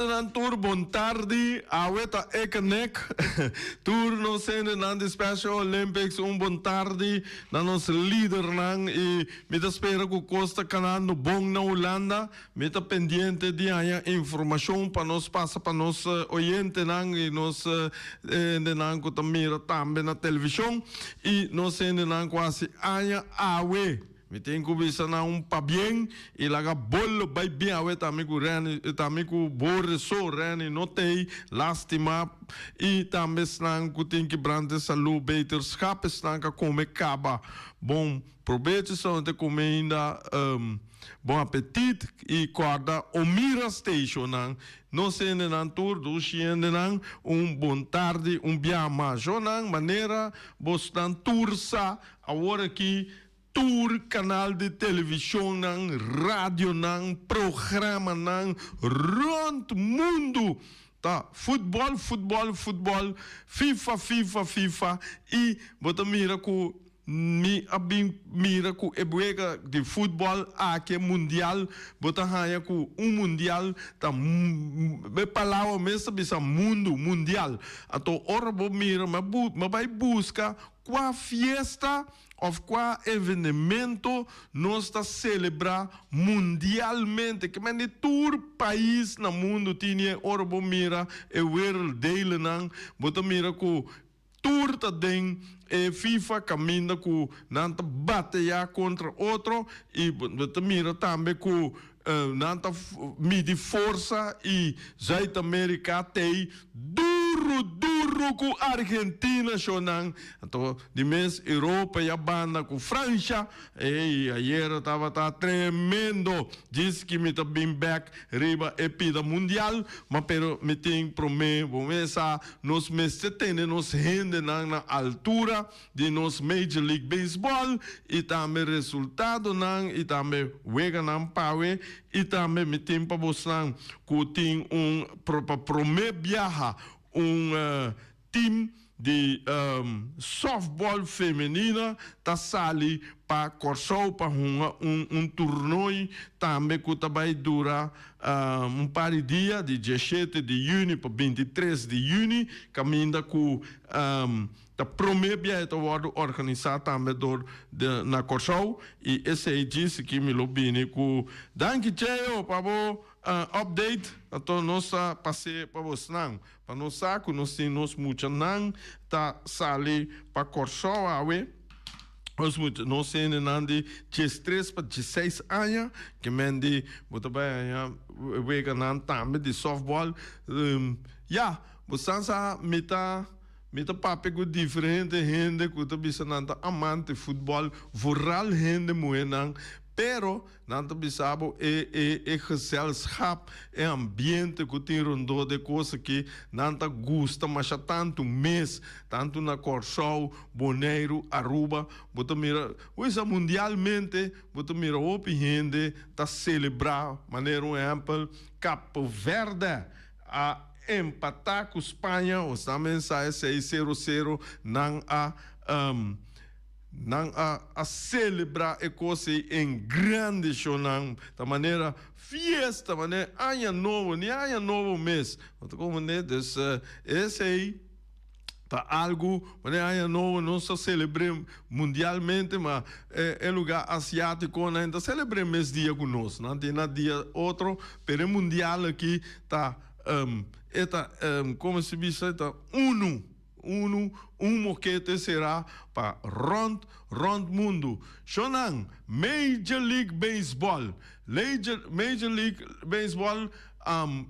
nan tour bon tardi, aweta ekenek. Tour no sende nan de Special Olympics bon tardi. Dan ons leader nan e mita spera ku Costa Canal no bong na Holanda. Mita pendiente di aya informação para nos passa para nos oyente nan e nos de nan ku tamira tambe na televisão e nos sende nan quase aya awe. Mi tenho vista na pa bien e laga bolo vai bem awe tamiku reni tamiku bore so reni notei lastima e também snan ku tem que brande salu beter schap snan ka come kaba bom probeer so te come ainda bom apetite e corda Omira Station nan no sende nan tour do siende nan bom tarde biama jonan maneira bostan tursa agora aqui tour canal de televisão nang radio nang programa nang rond mundo tá futebol FIFA e bota mira ku mira ku ebuega de futebol aqui mundial bota haya ku mundial tá be palavra mesmo bisa mundo mundial ato orbo mira ma vai busca qual fiesta of qual evenemento nós está celebrar mundialmente que men tour país no mundo tinha orbo mira e wereld delen nang bota mira ku tour ta den e FIFA caminha ku nanta batalha contra outro e bota mira também ku nanta midi força e Zuid-Amerika tem duro com Argentina chonang então de mês Europa e a banda com França e ayer tava tremendo diz que me tá bem back riba epida mundial mas pero me tem prometo começar nos meses tendo nos rende na altura de nos Major League Baseball e também resultado nang e também wega nang pawe e também me tem para você que tem prometo viajar team de softball feminina tá sali para Corsou para torneio também que vai durar par de dias de 17 de junho para 23 de junho caminha com a primeira viagem vai organizar também na Corsou e esse aí disse que me lo bine com danke Cheo para update então nossa passe para você não para nós saco nós temos muito não tá sali para Corsou awe nós temos nandi 13 para 16 anos que mendi bota bem wega nan também de softball ja você sabe mita papego diferente gente que tá bisando amante futebol vooral gente moenang pero nanta bisabo gezelschap ambiente que tem rondou de coisa que nanta gusta mas tanto mês tanto na Corsou Bonaire Aruba bota mira hoje mundialmente bota mira op gente tá celebrar maneira exemplo Capo Verde a empatar com Espanha ou também sai 6-0 não a celebrar a coisa em grande show da maneira fiesta maneira ano novo mês como né esse aí tá algo maneira ano novo não só celebramos mundialmente mas é lugar asiático ainda celebramos mês dia conosco não tem nada dia outro pero mundial aqui tá como se diz moquete será para rond mundo. Shonan, Major League Baseball. Major League Baseball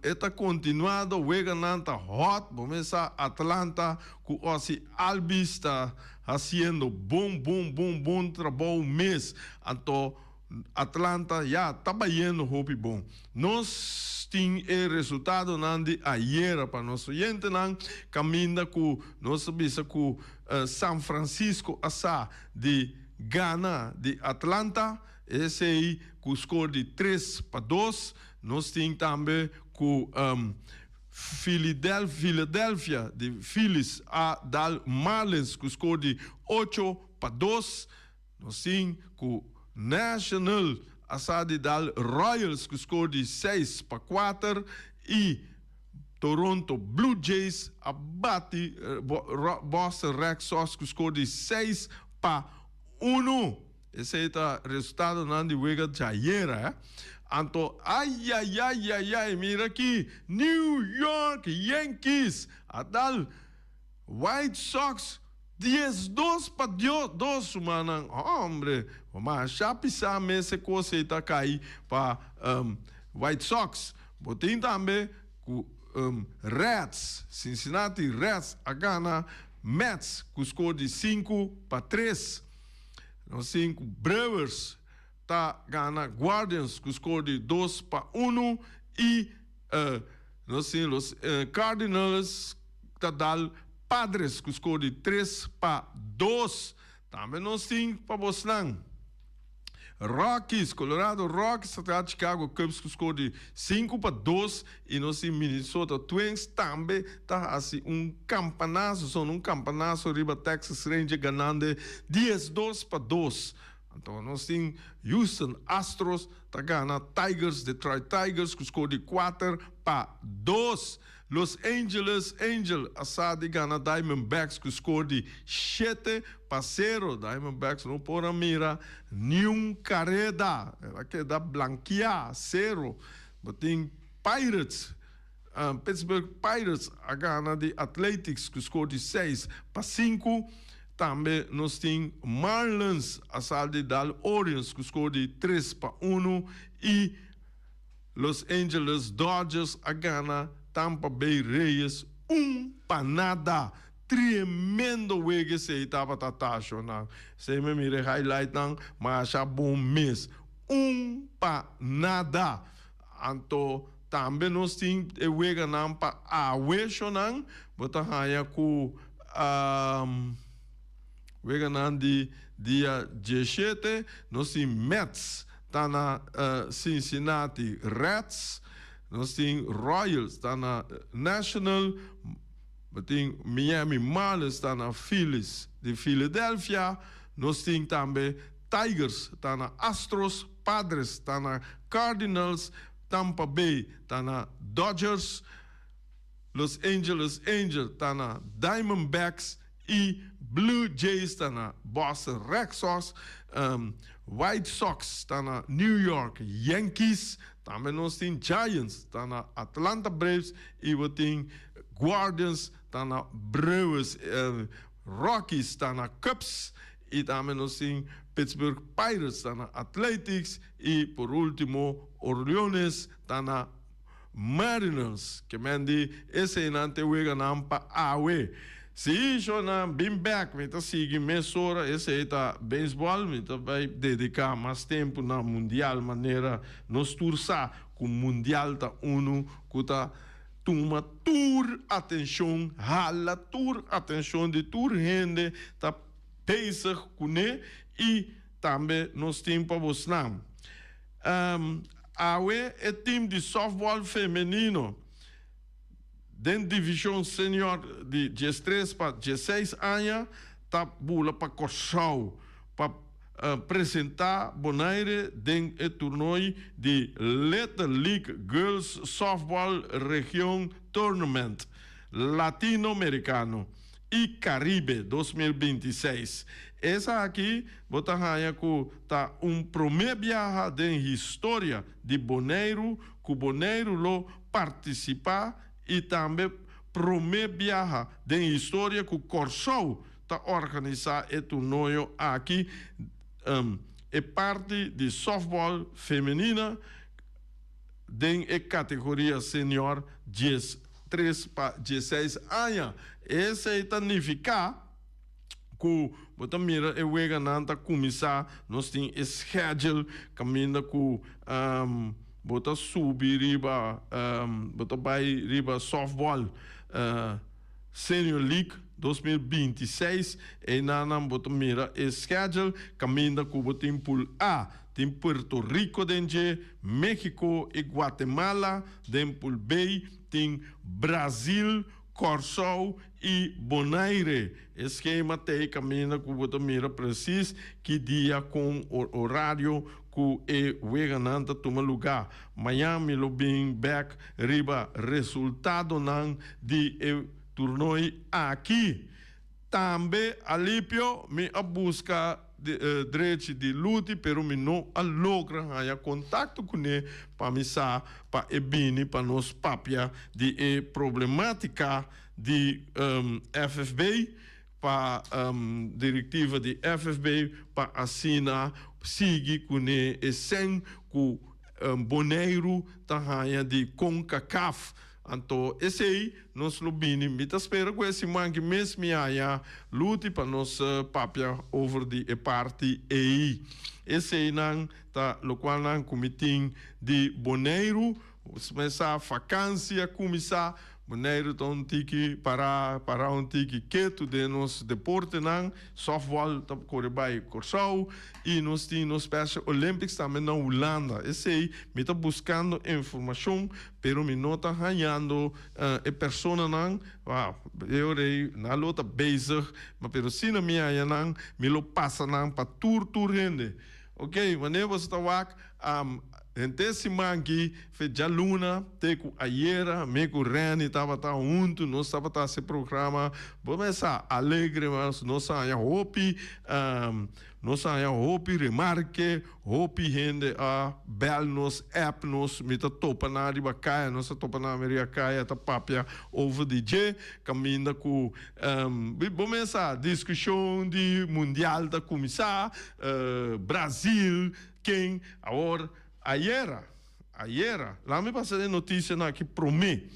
está continuado, wega nanta hot, começa Atlanta, com o Albis está fazendo bom trabalho mês. Então, Atlanta já está baiando roupa bom. Nós temos o resultado de ayer para nosso gente caminha com nossa bisa com São Francisco asa de Ghana de Atlanta esse aí com o score de 3-2. Nós temos também com Philadelphia de Phillies a Dal Marlins com o score de 8-2. Nós temos com National Assad dal Royals com score de 6-4 e Toronto Blue Jays abate Boston Red Sox com score de 6-1. Esse é o resultado de Wega de ayer. Então, mira aqui, New York Yankees, adal White Sox 10-2 para 2, mano. Hombre, mas já pisar essa coisa está cair para White Sox. Botem também com Reds, Cincinnati Reds, a Gana Mets, com score de 5-3. Nos 5 Brewers, tá Gana Guardians, com score de 2-1. E nos Cardinals, tá dal Padres, com score de 3-2. Também nós temos para Boston. Rockies, Colorado Rockies, tá Chicago Cubs, com score de 5-2. E nós temos Minnesota Twins, também tá assim campanazo, são campanazo, riba Texas Rangers ganhando 10-2. Então nós temos Houston Astros, tá ganhando Tigers, Detroit Tigers, com score de 4-2. Los Angeles Angels, assadi gana Diamondbacks com score de 7-0. Diamondbacks não pode mira nenhum carreda. Ela quer dar blanquear, 0. Mas tem Pirates, Pittsburgh Pirates, a gana de Athletics com score de 6-5. Também nós temos Marlins, assadi dal Orioles com score de 3-1. E Los Angeles Dodgers, a gana Tampa Bay Rays, 1-0. Tremendo wege esse estava tatacho. Se me mire highlight, mas já bom mês. 1-0. Então, também nós temos o wege para a Wesho, bota raia com wege de dia 17, nós temos Mets, tá na Cincinnati Reds. Nós temos Royals, está na National. Temos Miami Marlins, está na Phillies de Filadélfia. Nós temos também Tigers, está na Astros. Padres, está na Cardinals. Tampa Bay, está na Dodgers. Los Angeles Angels, está na Diamondbacks. E Blue Jays, está na Boston Red Sox. White Sox, está na New York Yankees. Também nós temos Giants, está na Atlanta Braves. E nós temos Guardians, está na Brewers. Rockies, está na Cubs. E também nós temos Pittsburgh Pirates, está na Athletics. E por último, Orioles, está na Mariners. Que mende esse nante wega nampa awe. Se eu não bem back, me tá seguindo mesora, esse aí tá beisebol, me tá vai dedicar mais tempo na mundial maneira nos turçar com mundial tá que tá toma tour atenção, hala tour atenção de tour rende tá peça com né e também nos temos para você não. Awe é time de softball feminino. Dentro da divisão senior de 13 para 16 anos, está bula para Corsau, para apresentar Bonaire dentro do torneio de Little League Girls Softball Region Tournament Latino-Americano e Caribe 2026. Essa aqui, bota raia que tá primeiro viagem da história de Bonaire, que Bonaire lo participar e também primeiro viagem da história que o Corsau está organizando e torneio aqui. É parte de softball feminina em categoria senior 13 para 16 anos. Esse significa que você mira o que nanta começar, nós temos schedule caminho com bota subir riba, bota vai riba softball Senior League 2026 e nanam bota mira e schedule caminho com o tempo A tem Puerto Rico dentro, México e Guatemala, tempo B tem Brasil, Corsau e Bonaire. Esquema tem caminho que você mira preciso que dia com o horário que o Wegananta toma lugar. Miami lo bem back riba resultado não de torneio aqui. Também alipio me a busca direito de luta, pero me não logra ganhar contato com ele para me para ebini para nos papia de problemática de FFB para diretiva de FFB para assinar siga com ele e sem com Boneiro tá de CONCACAF. Então, esse aí, nós lubini, me tá espera com esse mangue mesmo aí, lute para nós papia over de parte aí. Esse aí não tá, lo qual não comitim de Boneiro, começar a vacância, começar Boneiro então tiki para um tiki quieto de nos deporte não, softball tá corre by Corsau e nós temos Special Olympics também na Holanda. Esse aí me tá buscando informação, pero me não tá ganhando a pessoa não, eu rei na luta bezig, mas pero se na minha não, me lo passa não para tur rende. Ok, wanneer was het wak esse mangue fez já luna, teco aiera, meco reni, tava junto, nós tava esse programa, vamos alegre, mas nós saia hopi, remarque, hopi gente a bel nos app nos, mita topa na riba caia, nossa topa na America caia, tá papia over DJ, caminha com, vamos discussão de mundial da começar, Brasil, quem, agora Ayer, lá me passei a notícia aqui para mim.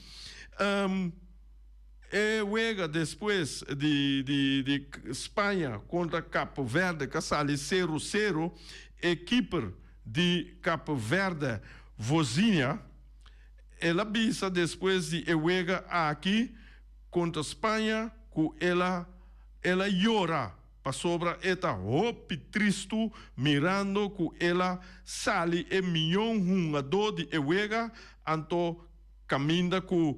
Juega depois de Espanha contra Cabo Verde, que sale 0-0, equipe de Cabo Verde, Vozinha, ela bisa depois de juega aqui contra Espanha, que ela llora. Para sobra eta hopi tristo mirando que ela sale jogador de Ewega anto caminha que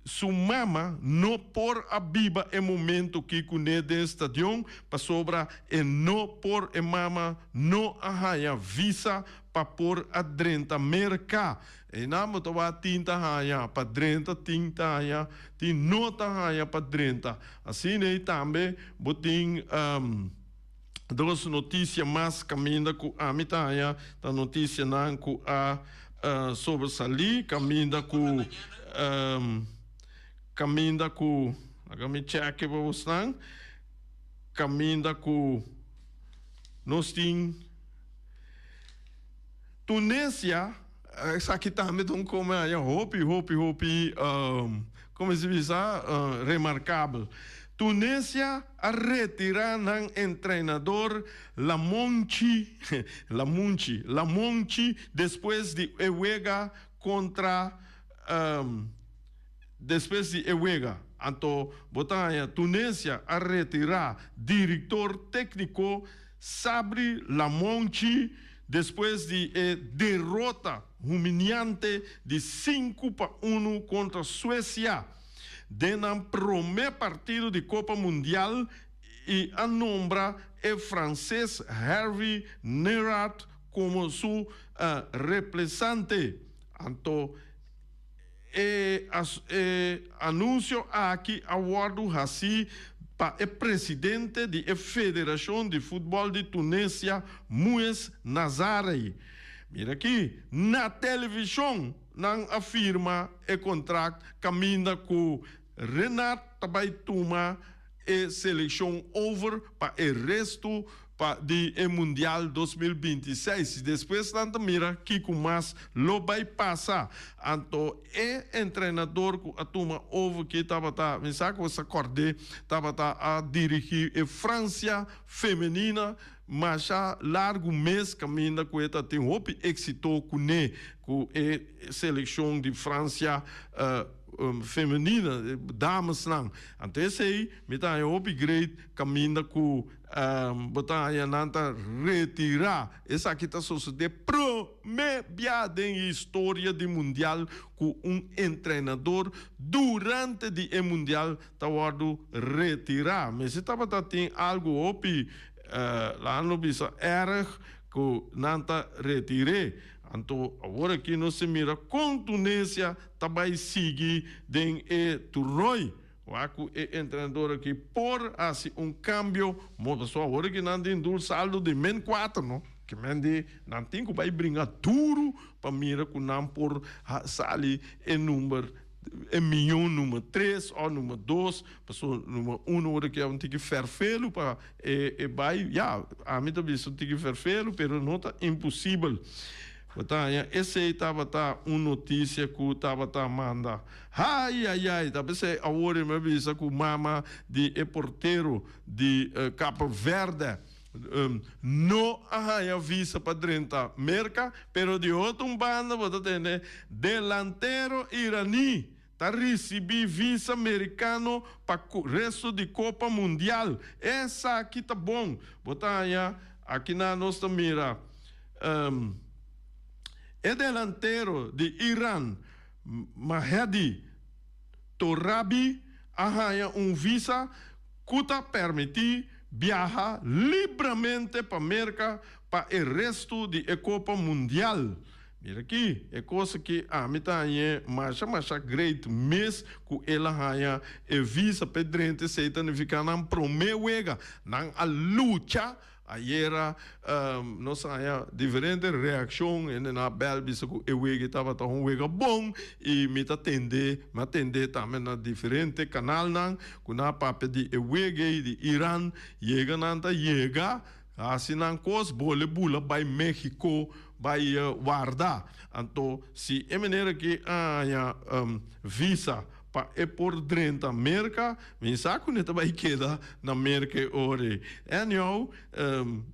sua mama não por a biba em momento que cune de estadião para sobra e não por a mama não arranha visa para por a drenta merca e na moto va tinta arranha para drenta tinta arranha tem nota arranha para drenta assim aí também botin duas notícias mais caminha com a mitanha da notícia não com a sobre sali caminha com caminha com agora me check para você caminha com nós tem Tunísia essa aqui também então como é hopi como se diz remarcável Tunísia a retirar o treinador Lamonchi depois de Ewega contra depois de Ewega. Então, botar Tunísia a retirar diretor técnico Sabri Lamonchi depois de derrota humilhante de 5-1 contra a Suécia. Denam primeiro partido de Copa Mundial e a nombra o francês Hervé Nerat como seu representante. Então, anúncio aqui aguardo assim para o presidente da Federação de Futebol de Tunísia, Mouez Nazaré. Mira aqui, na televisão, não afirma o contrato caminha com Renat Tabaituma e seleção over para o resto de Mundial 2026. Depois, tanto mira que com mais lo vai passar. Então, treinador que a turma over que estava me sabe que acordei, estava a dirigir a França feminina, mas já largo mês caminha com ela tem êxito com a seleção de França feminina, dames lang. Então esse aí, me tá upgrade caminho com botar aí nanta retirar. Essa aqui tá sucedendo primeira em história do mundial com treinador durante o mundial tá guardo retirar. Mas se tava tem algo opi lá no bisa erg que nanta retirei. Então, agora que nós se mira com Tunísia, também sigue den Turroi. O treinador aqui por assim câmbio, mas agora que não tem duro saldo de men 4, não? Que mende não tem que vai brincar duro para mira que não por sali em número milhão número 3 ou número 2, pessoa número 1 hora que tem que ferfelo para vai, a mim também tem que ferfelo, pero não tá impossível. Esse aí estava uma notícia que estava manda. Ai, tá pensando agora me avisa que o mama de porteiro de Cabo Verde não há visa para 30 merca, pero de outro banda você tem delantero iraní tá receber visa americano para o resto de Copa Mundial. Essa aqui tá bom. Botar aqui na nossa mira. Delantero de Irã, Mahdi Torabi, arranha visa que está permitir viajar livremente para a América para o resto da Copa Mundial. Mira aqui, é coisa que a mim está aí, mas great mês que ela arranha visa pedrente se está ficar na promessa, na luta. Ayer nós há diferentes reações na Belbis que eu estava tão bom e me atender também na diferente canal nan que na papo de de Irã chega assim nan cos bole bula by México by guarda então se é maneira que visa para por 30 América, me saco neta vai quedar na América ore. Anyhow,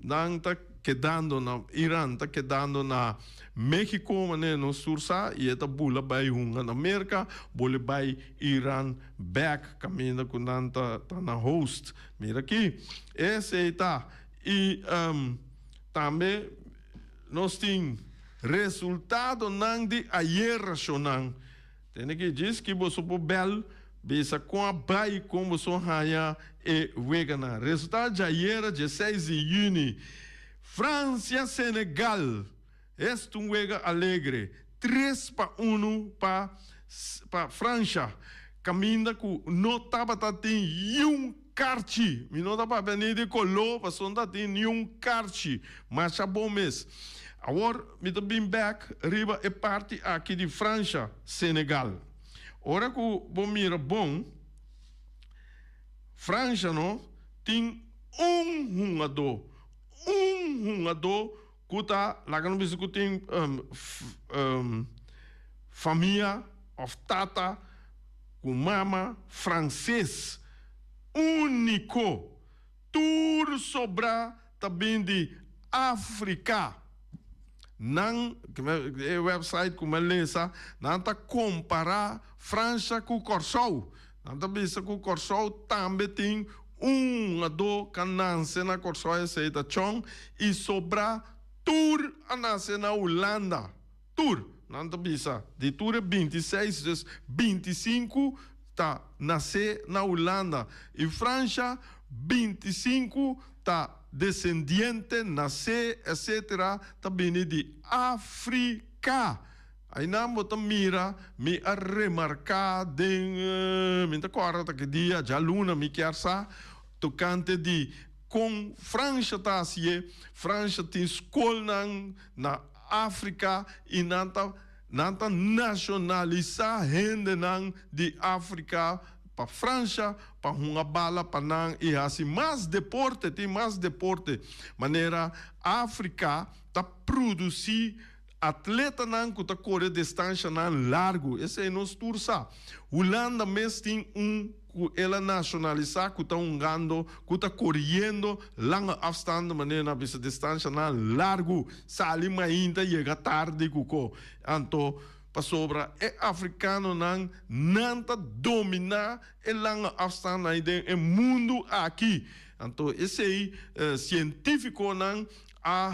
não tá quedando na Irã, tá quedando na México, mané no sursa e eta bula vai na América, bole vai Irã back caminho com nanta tá na host. Mira aqui, esse aí tá e também nós tem resultado não de ayer racional. Tem que dizer que você pode bel, bisa com a bai como você raia e vegana. Resultado de ayer, 16 de junho, França Senegal, este wega alegre, 3-1 para França. Caminha com não tava tem carti, me não tava venir de color, mas não tem carti, mas é bom mês. Agora, me bem back, riba é parte aqui de França, Senegal. Ora que o bom mira bom, França não tem jogador que tá lá no bicho que tem família of tata com mama francês único, tudo sobra também de África. Não, é website como lesa, não tá comparar França com Corsol. Não tá pensando que o Corsol também tem jogador que nasce na Corsol essa chão e sobra tour a nascer na Holanda. Tour, não tá pensando. De tour é 26, 25 tá nascer na Holanda e França 25 tá descendiente, nascer, etc., também de África. Aí não botam mira, me a remarcar, me tá correta que dia, já luna me quer sa, tocante de com França tá assim, França tem escola na África e não tá nacionalizar gente de África para França, para uma bala, para não, e assim, tem mais deporte. Maneira, África está produzindo atleta não que está correndo distância não largo. Esse é nosso tursa. Holanda mesmo tem que ela nacionalizar, que está jogando, que está correndo longa afstand, maneira, distância não largo. Salima ainda chega tarde, então, para sobra é africano não nanta dominar e lange afstand na ide mundo aqui. Então esse aí científico não há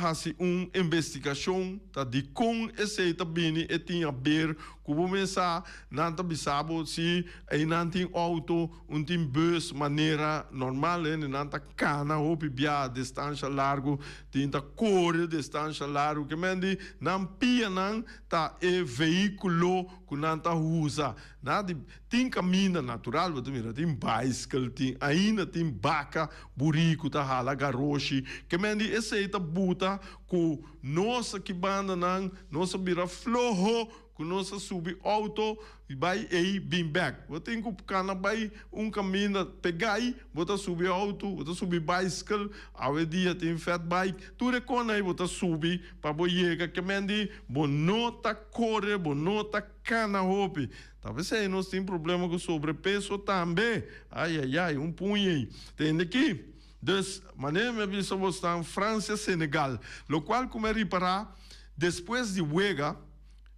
investigação tá de com esse também e tinha ver como começar nanta bisabo se aí não tem auto tem bus maneira normal nanta cana ou bia distância largo tinta corre distância largo que mendi não pia não tá e veículo que nanta usa nada tem caminho natural você mira tem bicycle tem ainda tem vaca burico tá hala garoshi que mendi esse aí tá buta com nossa que banda não nossa bira floho que nossa sube auto e vai aí bem back você tem que cana vai caminho pegar aí você subir auto você subir bicycle ao dia tem fat bike tu recona aí você subir para boiega que mendi bonota corre bonota cana hope talvez aí nós tem problema com sobrepeso também ai punho aí tem aqui dus maneira me bisa está em França Senegal lo qual como reparar depois de Wega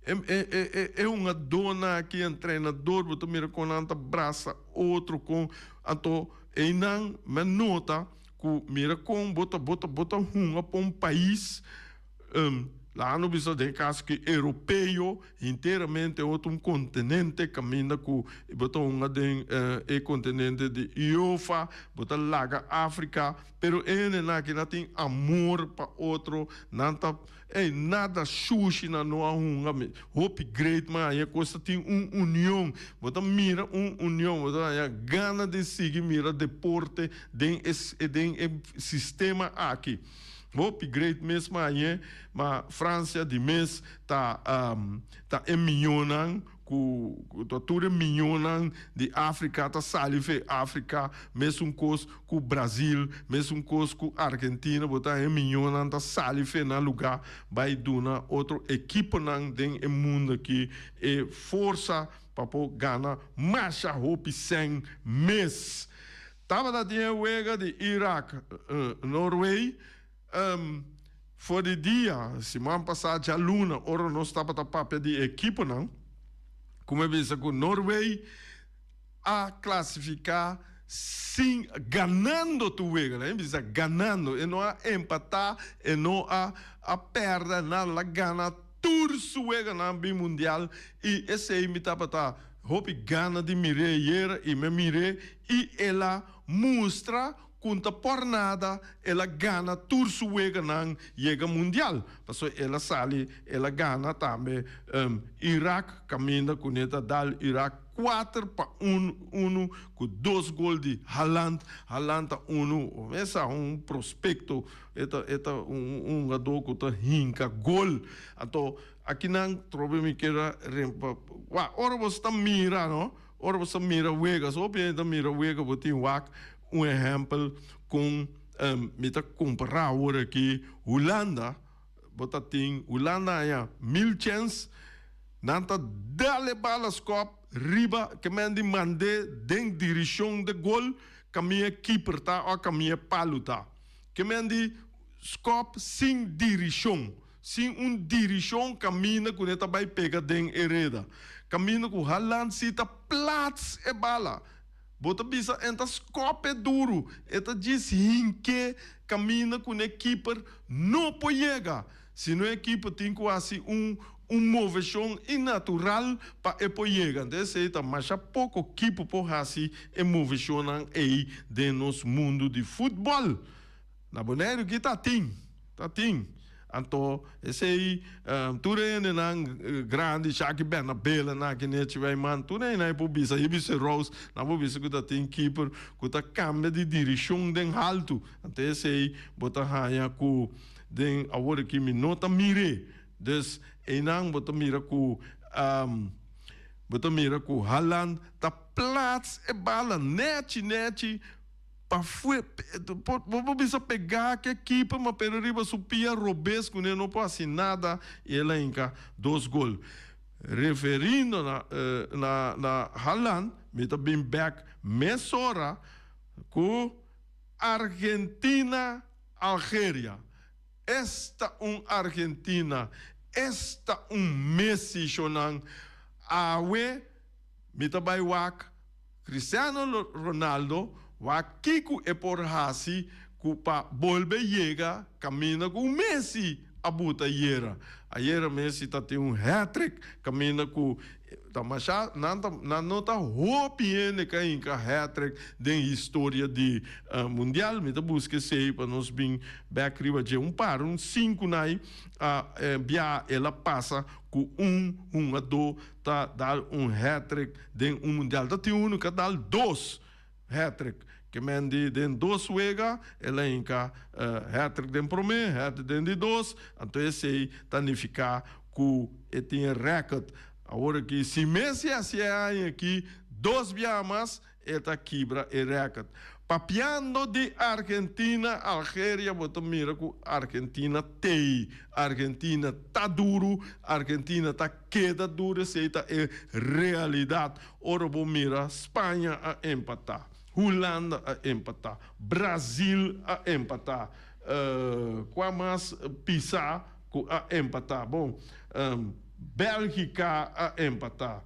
é uma dona que é treinador, você mira com anta braça, outro com então e não me nota que mira com bota uma para um país lá no bisa de caso que europeu inteiramente outro continente caminha com bota uma de continente de Europa bota laga África pero ele na que não tem amor para outro nada nada sushi na noa hope great mas aí costa tem união bota mira união bota gana de seguir mira deporte den sistema aqui hope great mesmo aí mas França de mês tá milhões com tudo milhões de África tá salive África mesmo coisa com Brasil mesmo coisa com Argentina botar milhões tá salive na lugar vai dona outro equipe não tem mundo aqui e força para ganhar mais hope sem mês tava da dia wega de Iraque Noruega for de dia semana passada já luna ora nós estava da papel de equipe não como eu disse com Noruega a classificar sim ganhando tu wega né bisa ganhando e não a empatar e não a perda na la gana turso wega na bem mundial e esse aí me tava tá hope gana de mire e me mire e ela mostra conta por nada ela gana turso wega não chega mundial porque ela sale ela gana também Iraque caminha com esta dal Iraque 4-1 com 2 gols de Haaland 1 esse é prospecto eta jogador que tá hinca gol então aqui não problema que era ora você está mira não ora você mira wega só bem mira wega você exemplo com me tá comparar agora aqui Holanda bota tem Holanda é 1000 chance nanta dale balas cop riba que mande den direção de gol caminha keeper tá ou caminha palo tá que mande scop sem direção direção caminha com eta vai pegar den hereda caminha com Haaland cita plats e bala bota bisa enta scope duro eta diz que caminha com a equipe não pode chegar se não a equipe tem quase movição inatural para pode chegar desse então mas pouco equipe por assim e movição aí de nosso mundo de futebol na boneiro que tá tem então esse aí tudo é grande já que bem na bela na que nem tiver man tudo é na pobisa e bisa Rose na pobisa que tá tem keeper que tá cambia de direção den alto então esse aí bota raia com den agora que me nota mire des enang bota mira com Haaland tá plats e bala net para você pegar que equipe mas pelo riba supia robesco né não pode assim nada e ela enca 2 gols referindo na Haaland me tá bem back mesora com Argentina Algéria esta Argentina esta Messi shonang awe mitabai wak Cristiano Ronaldo wa kiku e por hasi kupa volve llega camina com Messi abuta yera Messi tá tem hat-trick camina com tamasha nanta hopiene ka inka hat-trick den história de mundial me tá busca sei para nós bem back riba de par 5 nai bia ela passa com a do tá dar hat-trick den mundial tá tem que dar 2 hat-trick que mendi den 2 wega ela inka hat-trick den primeiro hat den de 2 então esse tanificar com e tem record agora que se Messi assim aqui 2 biamas eta quebra e record papiando de Argentina Algéria botam mira com Argentina Argentina tá duro Argentina tá queda dura se tá é realidade ora bom mira Espanha a empatar Holanda a empatar, Brasil a empatar, qual mais Pisa a empatar, bom, Bélgica a empatar,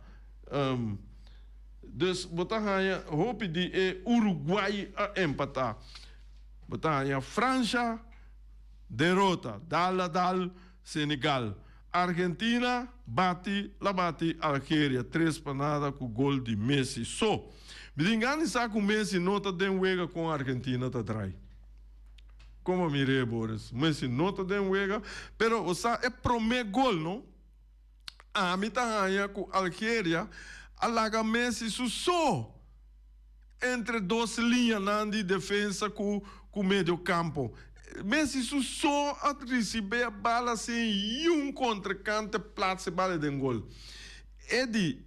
dus botahanya hoop die Uruguai a empatar, botahanya França derrota, dal Senegal, Argentina bate Algéria 3-0 com gol de Messi só. Bidingani sa com Messi nota den wega com a Argentina tá trai. Como mirei Boris, Messi nota den wega, pero o sa é prome gol, não? A mita hanha com Algéria, alaga Messi só entre 2 linhas de defesa com meio campo. Messi só a receber a bala sem contra-cante plaatse bala den gol. É de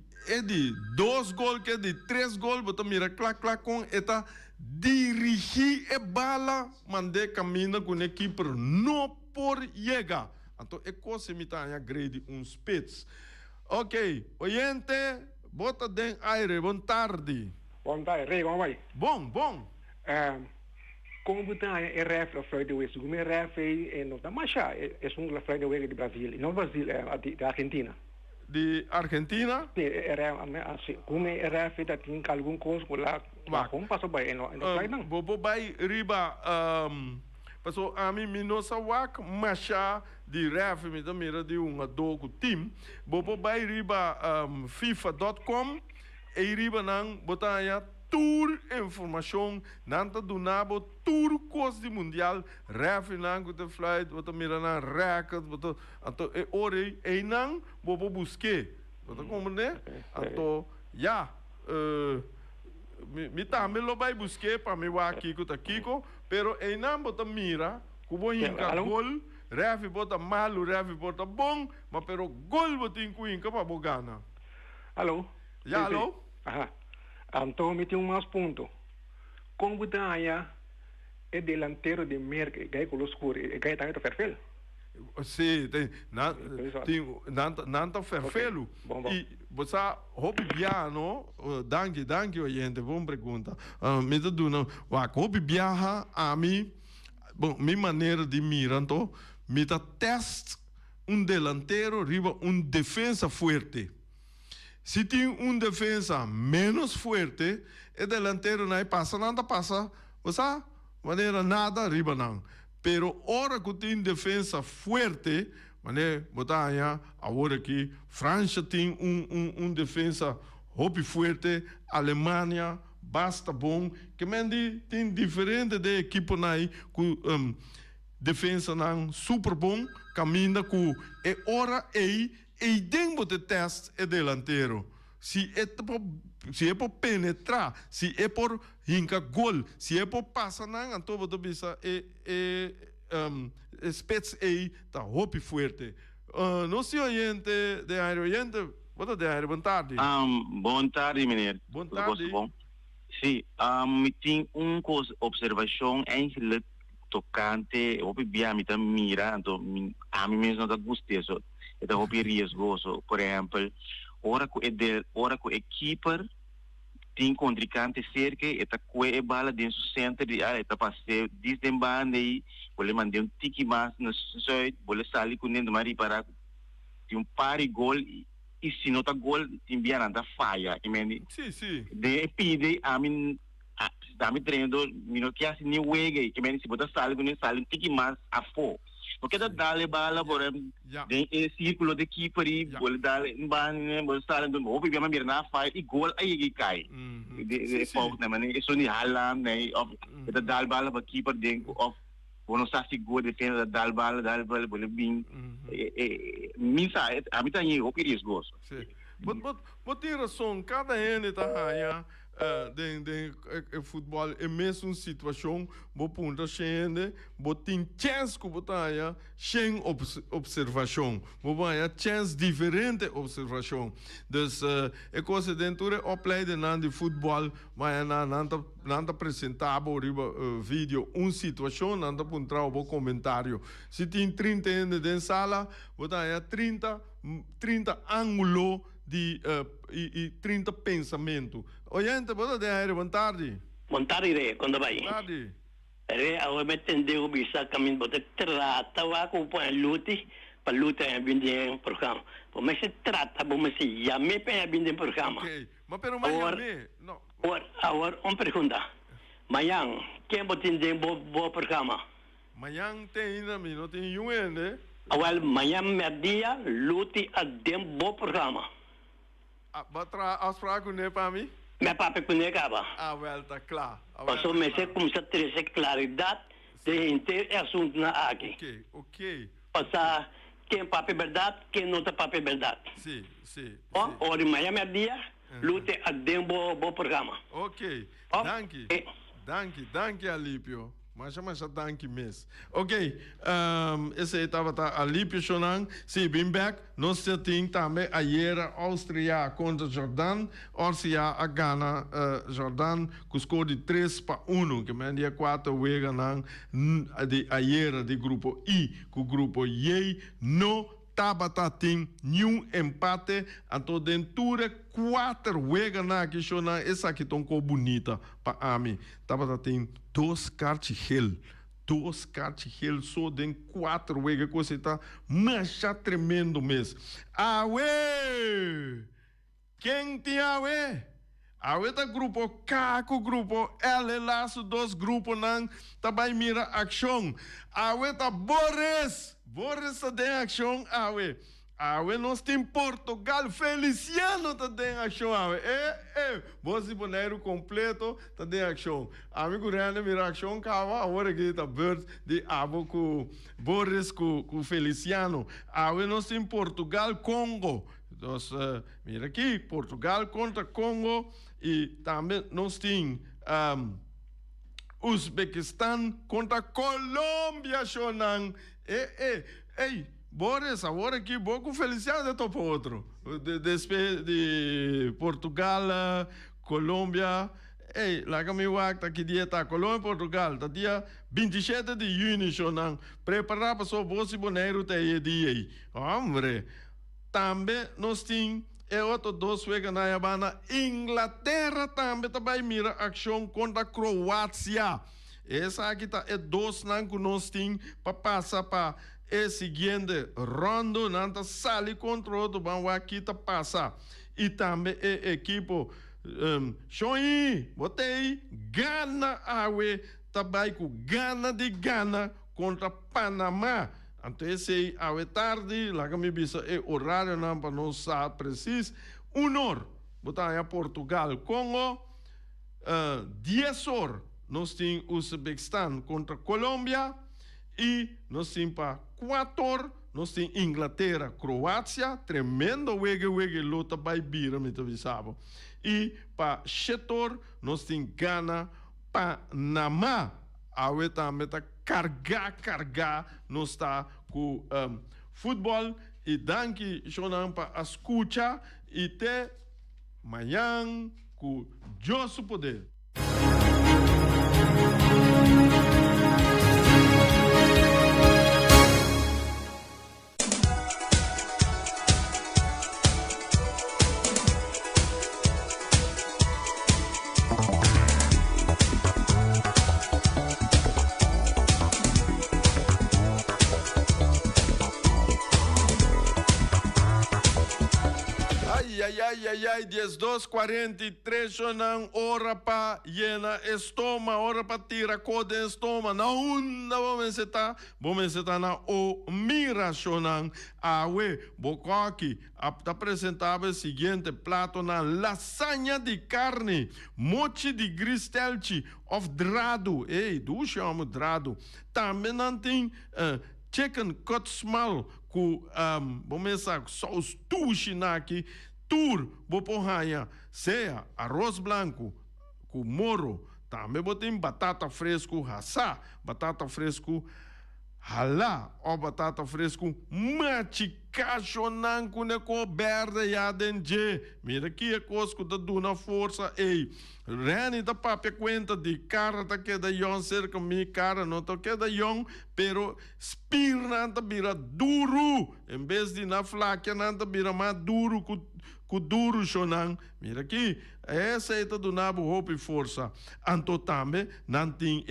2 gols, que é de 3 gols, botar mira, clac, com eta dirigir a bala, mandar caminho com a equipe, não por chegar. Então, é coisa que me agrede spits. Ok, oyente, bota den aire, boa tarde. Boa tarde, como vai? Bom. Como botar RF a Friday Way? Como RF é não tá mais é um Friday Way de Brasil, não Brasil, é de Argentina. De Argentina? Como RF tem algum coisa lá, como passa bem, não vai não. Bobo vai riba, passou a mim nossa wak macha de RF me da mira de dogo team. Bobo vai riba FIFA.com e riba nang botanya tour informação nanta do nabo tour cost de mundial ref nang de flight bota mira na record bota ato e ore e nang bobo busque bota como né ato ya me lo vai busque para me wa aqui com Kiko pero e nang bota mira kubo hinka gol ref bota malu ref bota bom mas pero gol bota hinka para bogana alô ya alô aha então, me tem mais ponto. Como Butanha é delantero de Merck, gai com os cores, gai também tá perfil? Sim, tem nanta perfil. E você hobby biano, danke oyente, boa pergunta. Me tá dando, hobby biaha a mim, bom, minha maneira de miranto, me tá test delantero riba defensa forte. Se tem defensa menos forte, o delantero não passa, você maneira nada riba não. Pero hora que tem defensa forte, maneira botar aí, agora que França tem defensa hobby forte, Alemanha basta bom, que mendi tem diferente de equipe aí com defensa não super bom, caminha com e hora e dentro do teste é delantero. Se é por penetrar, se é por hinca gol, se é por passar, então você bisa spets tá hopi forte. Não se oriente de aire oriente, bota de aire, boa tarde. Boa tarde, menino. Boa tarde. Sim, me tem observação eigenlijk tocante, hopi bia me tá mirando, a mim mesmo não tá gostoso. É hopi riesgoso, por exemplo, ora que o keeper tem contrincante cerca, eta que bala dentro do centro de eta passe desde banda e vole mandar tiki mais no side, vole sair com dentro mari para tem pari gol e se não tá gol tem biananta falha e meni Sim. de pide a mim estamos treinando mino que assim nem wege que meni se botar sale com sale tiki mais a fo porque da dale bala por de círculo de keeper e gol dale ban bol sale do opi bia mir na falha e gol aí cai de foco né meni isso ni hala né of da dale bala para keeper de of Bono sa siguro defesa dal bala bole bing misa a mim tá aí o que gosto. Sim. But tem razão, cada ano tá aí de futebol é mesmo situação, bo punta chende, bo tem chance que botar aí, sem observação, bo vai chance diferente observação. Dus é coisa dentro da opleiding de futebol, mas nanta apresentável vídeo, situação, nanta punta o comentário. Se tem 30 anos de sala, botar aí 30 ângulo e 30 pensamento. Oyente, boa tarde, boa tarde. Boa tarde, quando vai? Boa tarde. Agora me entendeu bisa kami bote trata wa ko po luti pa luta é bindem programa. Por mas se trata bom mas ya me pe bindem programa. Ok. Mas pero Miami, no. Agora pergunta. Mayang, quem botindem bo programa? Mayang tem na mim, não tem um né? Awal mayang media luti a dem bo programa. Batra afspraak né para mim? Me papi kunekaba. Wel, tá claro. Passo me se como se tivesse claridade de inteiro assunto na aqui. Ok. Passa quem papi verdade, quem não tá papi verdade. Sim. Ora Miami dia, lute a dembo bo programa. Ok. Danke Alípio. Mas danke mesmo. Ok. Esse estava Alípio Chonang. Sim, bem back. Nós temos também ayer Áustria contra Jordão. Orsia a Ghana, Jordão, com score de 3-1. Que é dia 4 wega de ayer de grupo I, com o grupo J. No Tabatatim, nenhum empate, então dentura 4 wega na que chona essa que tão bonita para a mim. Tabatatim 2 cartas gel só den 4 wega coisa está mas já tremendo mesmo. Awe! Quem tem awe? Awe tá grupo K com grupo L laço 2 grupos não também mira ação. Awe tá Boris tá em ação, Awe nós tem Portugal, Feliciano tá em ação, Awe. Você boneiro completo tá em ação. Amigo Rene mira ação, cava, agora que tá bird de abo com Boris com Feliciano. Awe nós tem Portugal, Congo. Então, mira aqui, Portugal contra Congo e também nós tem Uzbequistão contra Colômbia, Shonan. Boris, agora aqui, pouco Feliciano de topo outro. De Portugal, Colômbia. Lá que me wacta que dia tá Colômbia, Portugal, tá dia 27 de junho, Shonan. Preparar para sua bolsa boneiro tá aí dia. Hombre, também nós temos outro 2 weken na Yabana. Inglaterra também mira ação contra Croácia. Essa aqui tá 2 não que nós temos para passar para a seguinte ronda, não tá sali contra o outro, vamos aqui tá passar. E também a equipe Choi, botei Gana Awe, também com Gana de Gana contra Panamá. Então, esse é tarde, lá que me bisa é horário, não para não saber preciso. 1 hora, botar aí Portugal, Congo, 10 horas, nós temos Uzbequistão contra Colômbia, e nós temos para 4 horas, nós temos Inglaterra, Croácia, tremendo wege luta vai bira, me avisava. E para 7 horas, nós temos Ghana, Panamá. A também está carregar, nós está com futebol e danke Jonan para escutar e até amanhã com Deus poder. 12:43 sonang ora pa yena estoma, ora pa tira code estoma. Na unda bomenseta na o mira sonang awe bocoqui. Apta presentava o seguinte prato na lasanha de carne, mochi de gristelci of drado. Ei, do chamo drado. Também não tem chicken cut small com bomesa saus tuxinaki, tur boporranha, seja arroz branco com moro. Também botem batata fresco, hassá, batata fresco halá, ou batata fresco machicachonan né com verde ya denje. Mira aqui é cosco da duna força, ei. Reni da papia conta de cara da que da yon cerca mi cara não tá que da yon, pero spirna ta bira duro, em vez de na flaca nanta bira mais duro com duro chonan. Mira aqui, essa é a do nabo hope e força. Anto também não tem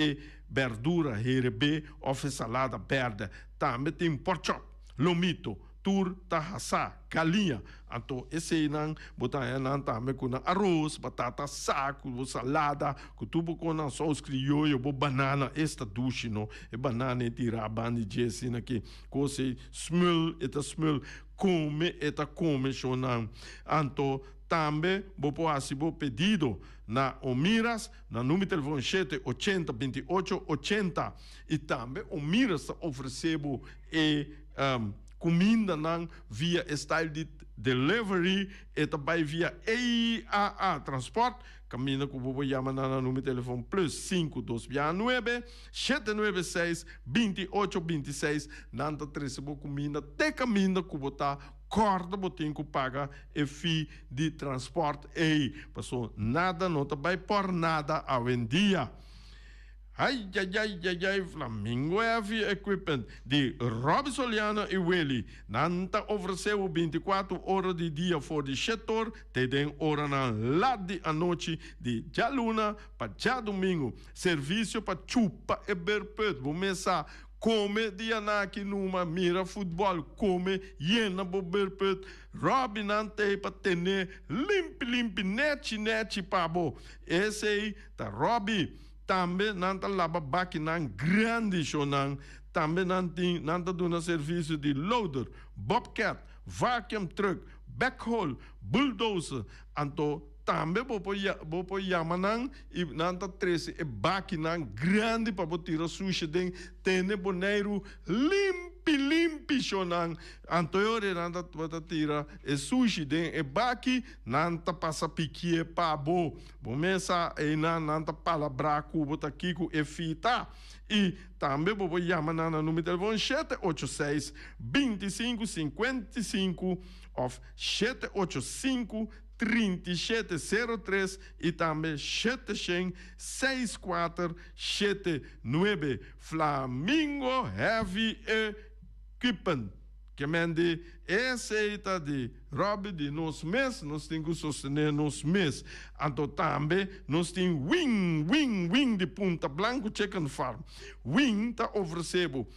verdura, herebe, ou salada verde. Também tem porchop, lomito, tur, tahassa, galinha. Anto esse não, botar não também com arroz, batata saco, salada, com tudo com a sauce crioulo, banana, esta duche, no? E banana e tirabani jesse aqui. Coisa smell, eta smell, come, eta come, chonan. Anto também vou pôr pedido na Omiras, na número de telefone 780 28 80. E também Omiras ofereceu comida via style de delivery e também via EAA Transport. Caminha com o vou chamar na número de telefone +5 269 796 28 26. Nanta recebo comida, te caminha com botar corda botem que paga e fee de transporte. Ei, passou nada, não vai por nada a vendia. Ai, Flamingo Heavy Equipment de Rob Soliana e Willy. Nanta ofereceu 24 horas de dia for de setor, te den hora na lá de a noite de já luna para já domingo. Serviço para chupa e berpet. Vou começar come dianaki numa mira futebol, come yena boberpet, Rob nante pa tene limpi net pabo. Esse aí tá Rob também nanta laba baki nan grande shonan, também nanta dona serviço de loader, bobcat, vacuum truck, backhoe, bulldozer, anto também vou pôr yamanang e nanta 13 e baki nan grande para botar sushi den tene boneiro limpi shonan antoyore nanta bota tira e sushi den e baki nanta passa piquie pabo bomesa e nanta palabra bota kiko e fita. E também vou chamar na número de telefone 786 25 55 ou 785 3703 e também 76479 Flamingo Heavy Equipment. Que mende essa de Rob de nos mês, nós temos que sostener nos mês. Então também nós temos wing de Punta Blanco Chicken Farm. Wing está oferecendo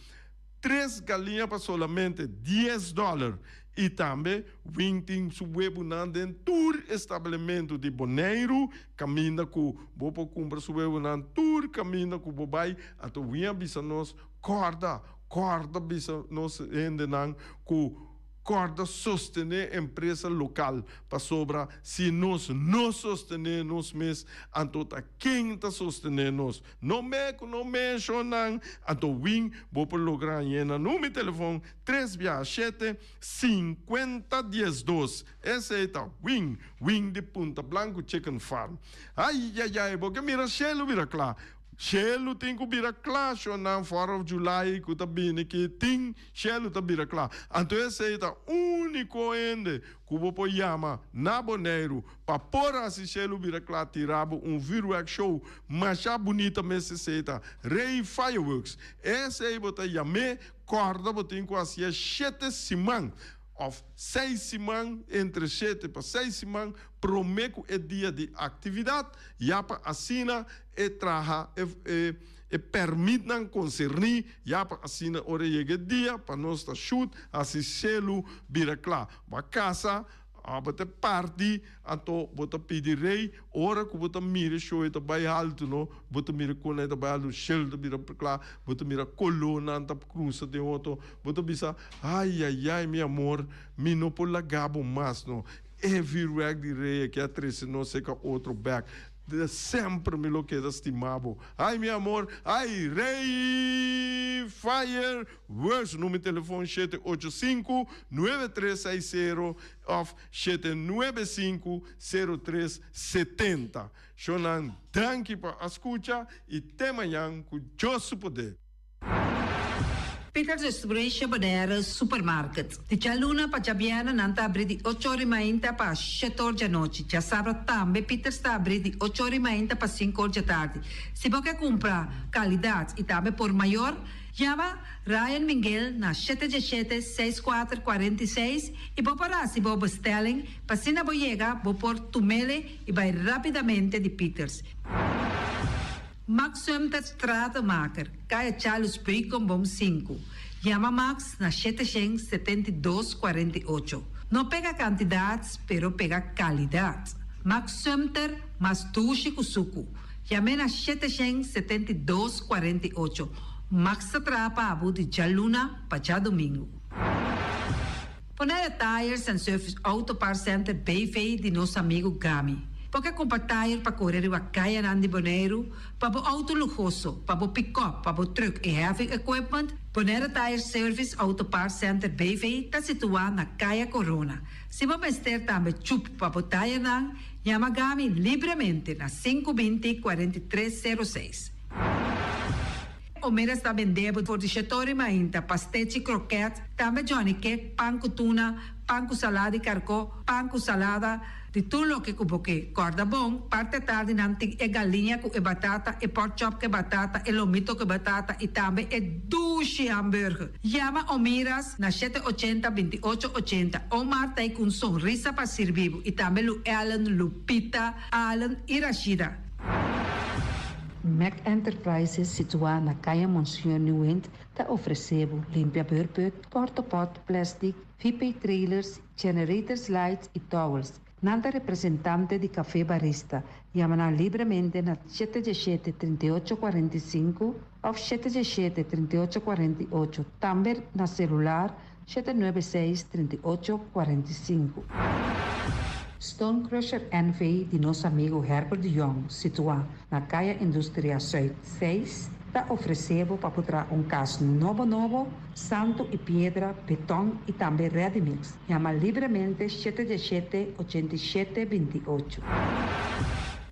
3 galinhas para solamente $10. E também, Wing tem subo nanden tour estabelecimento de Boneiro, caminha com bopo compra subo nan tour, caminha com bobai, ato Wing bisa nos corda bisa nos ende nan com corda sostener empresa local para sobra se nós não sostener nos mes antota quem tá sostener nós não me chonan anto Wing vou por lograr na número telefone 367 5012. Esse é tá Wing de Punta Blanco Chicken Farm. Ai porque mira chelo vira claro. Shelo tem que vir claro, na 4 de julho, que tá bem que tem Shelo tá bem claro. Então esse é o único ende que eu vou chamar na Boneiro para pôr esse Shelo vir claro, tirar virtual show, mas já bonita mesmo se tá Ray Fireworks. Esse aí eu chamei corda, eu tenho que fazer 7 semanas. Of 6 semanas, entre 7 para 6 semanas, prometo é dia de atividade, já para assinar e trabalhar e permitam concernir, já para assinar hora chega dia, para nós shoot, assim selo, vira claro. Para casa, Bota party, anto bota pedir rei, ora que bota mira show eta bai alto no, bota mira kona eta bai alto shell da mira precla, bota mira colona anta cruza de auto, bota bisa, ai, meu amor, mi no por la gabo mas no, every rag de rei que a trece não seca outro back. Sempre me lo queda estimado. Ai, meu amor, ai, Rei Fire Works, número de telefone 785-9360 of 795-0370. Shonan, danke para a escuta e até amanhã com Josso Poder. Peter's Restoration Bodega Supermarket. Di Cialuna pa Ciabiana nanta abri di 8 ore mainta pa 7 ore noci. Già sabra tambe Peter sta abri di 8 ore mainta pa 5 ore tardi. Se vuoi compra qualità e tambe por maior, chiama Ryan Miguel na 717-6446 e può pararsi bo bestelling, passina boiega, bo por tumele e vai rapidamente di Peters. Max Sumter Stratenmaker, Kaya Charles Bricom Bom 5. Llama Max na 772-48. No pega cantidades, pero pega calidad. Max Sumter, mas tushi kusuku. Llame na 772-48. Max Atrapa Abu de Jaluna, Pacha Domingo. Poner Tires and Service Auto Parts Center BV de nosso amigo Gami. Porque comprar tire para correr a caia Nandi Boneiro, para o auto luxuoso, para o pick-up, para o truck e heavy equipment, Bonera Tire Service Auto Parts Center BV está situado na Caia Corona. Se você ter também chup para o tire nang, chama Gami livremente na 520-4306. O Mera está vendendo por digetori mainta, pastete croquete, também Johnny Cake, pão com tuna, pão com salada e carcó, pão com salada, de tudo que cuboque. Corda bom, parte tarde nanti e galinha com e batata, e pork chop com batata, e lomito com batata, e também e dushi hambúrguer. Llama o Miras na 780-2880. O Marta e com sonrisa para servir, e também o Ellen, Lupita, Alan e Rashida. Mac Enterprises, situada na Caia Monsieur New Wind, está oferecendo limpia beurput, porta-pot, plastic, VIP trailers, generators lights e towels. Nanta representante de Café Barista. Llama livremente na 717-3845 ou 717-3848. Também na celular 796-3845. Stone Crusher NV de nosso amigo Herbert de Jong, situado na Caia Indústria Zuid 6, está oferecendo para botar caso novo, santo e pedra, beton e também ready mix. Chama livremente 717-8728.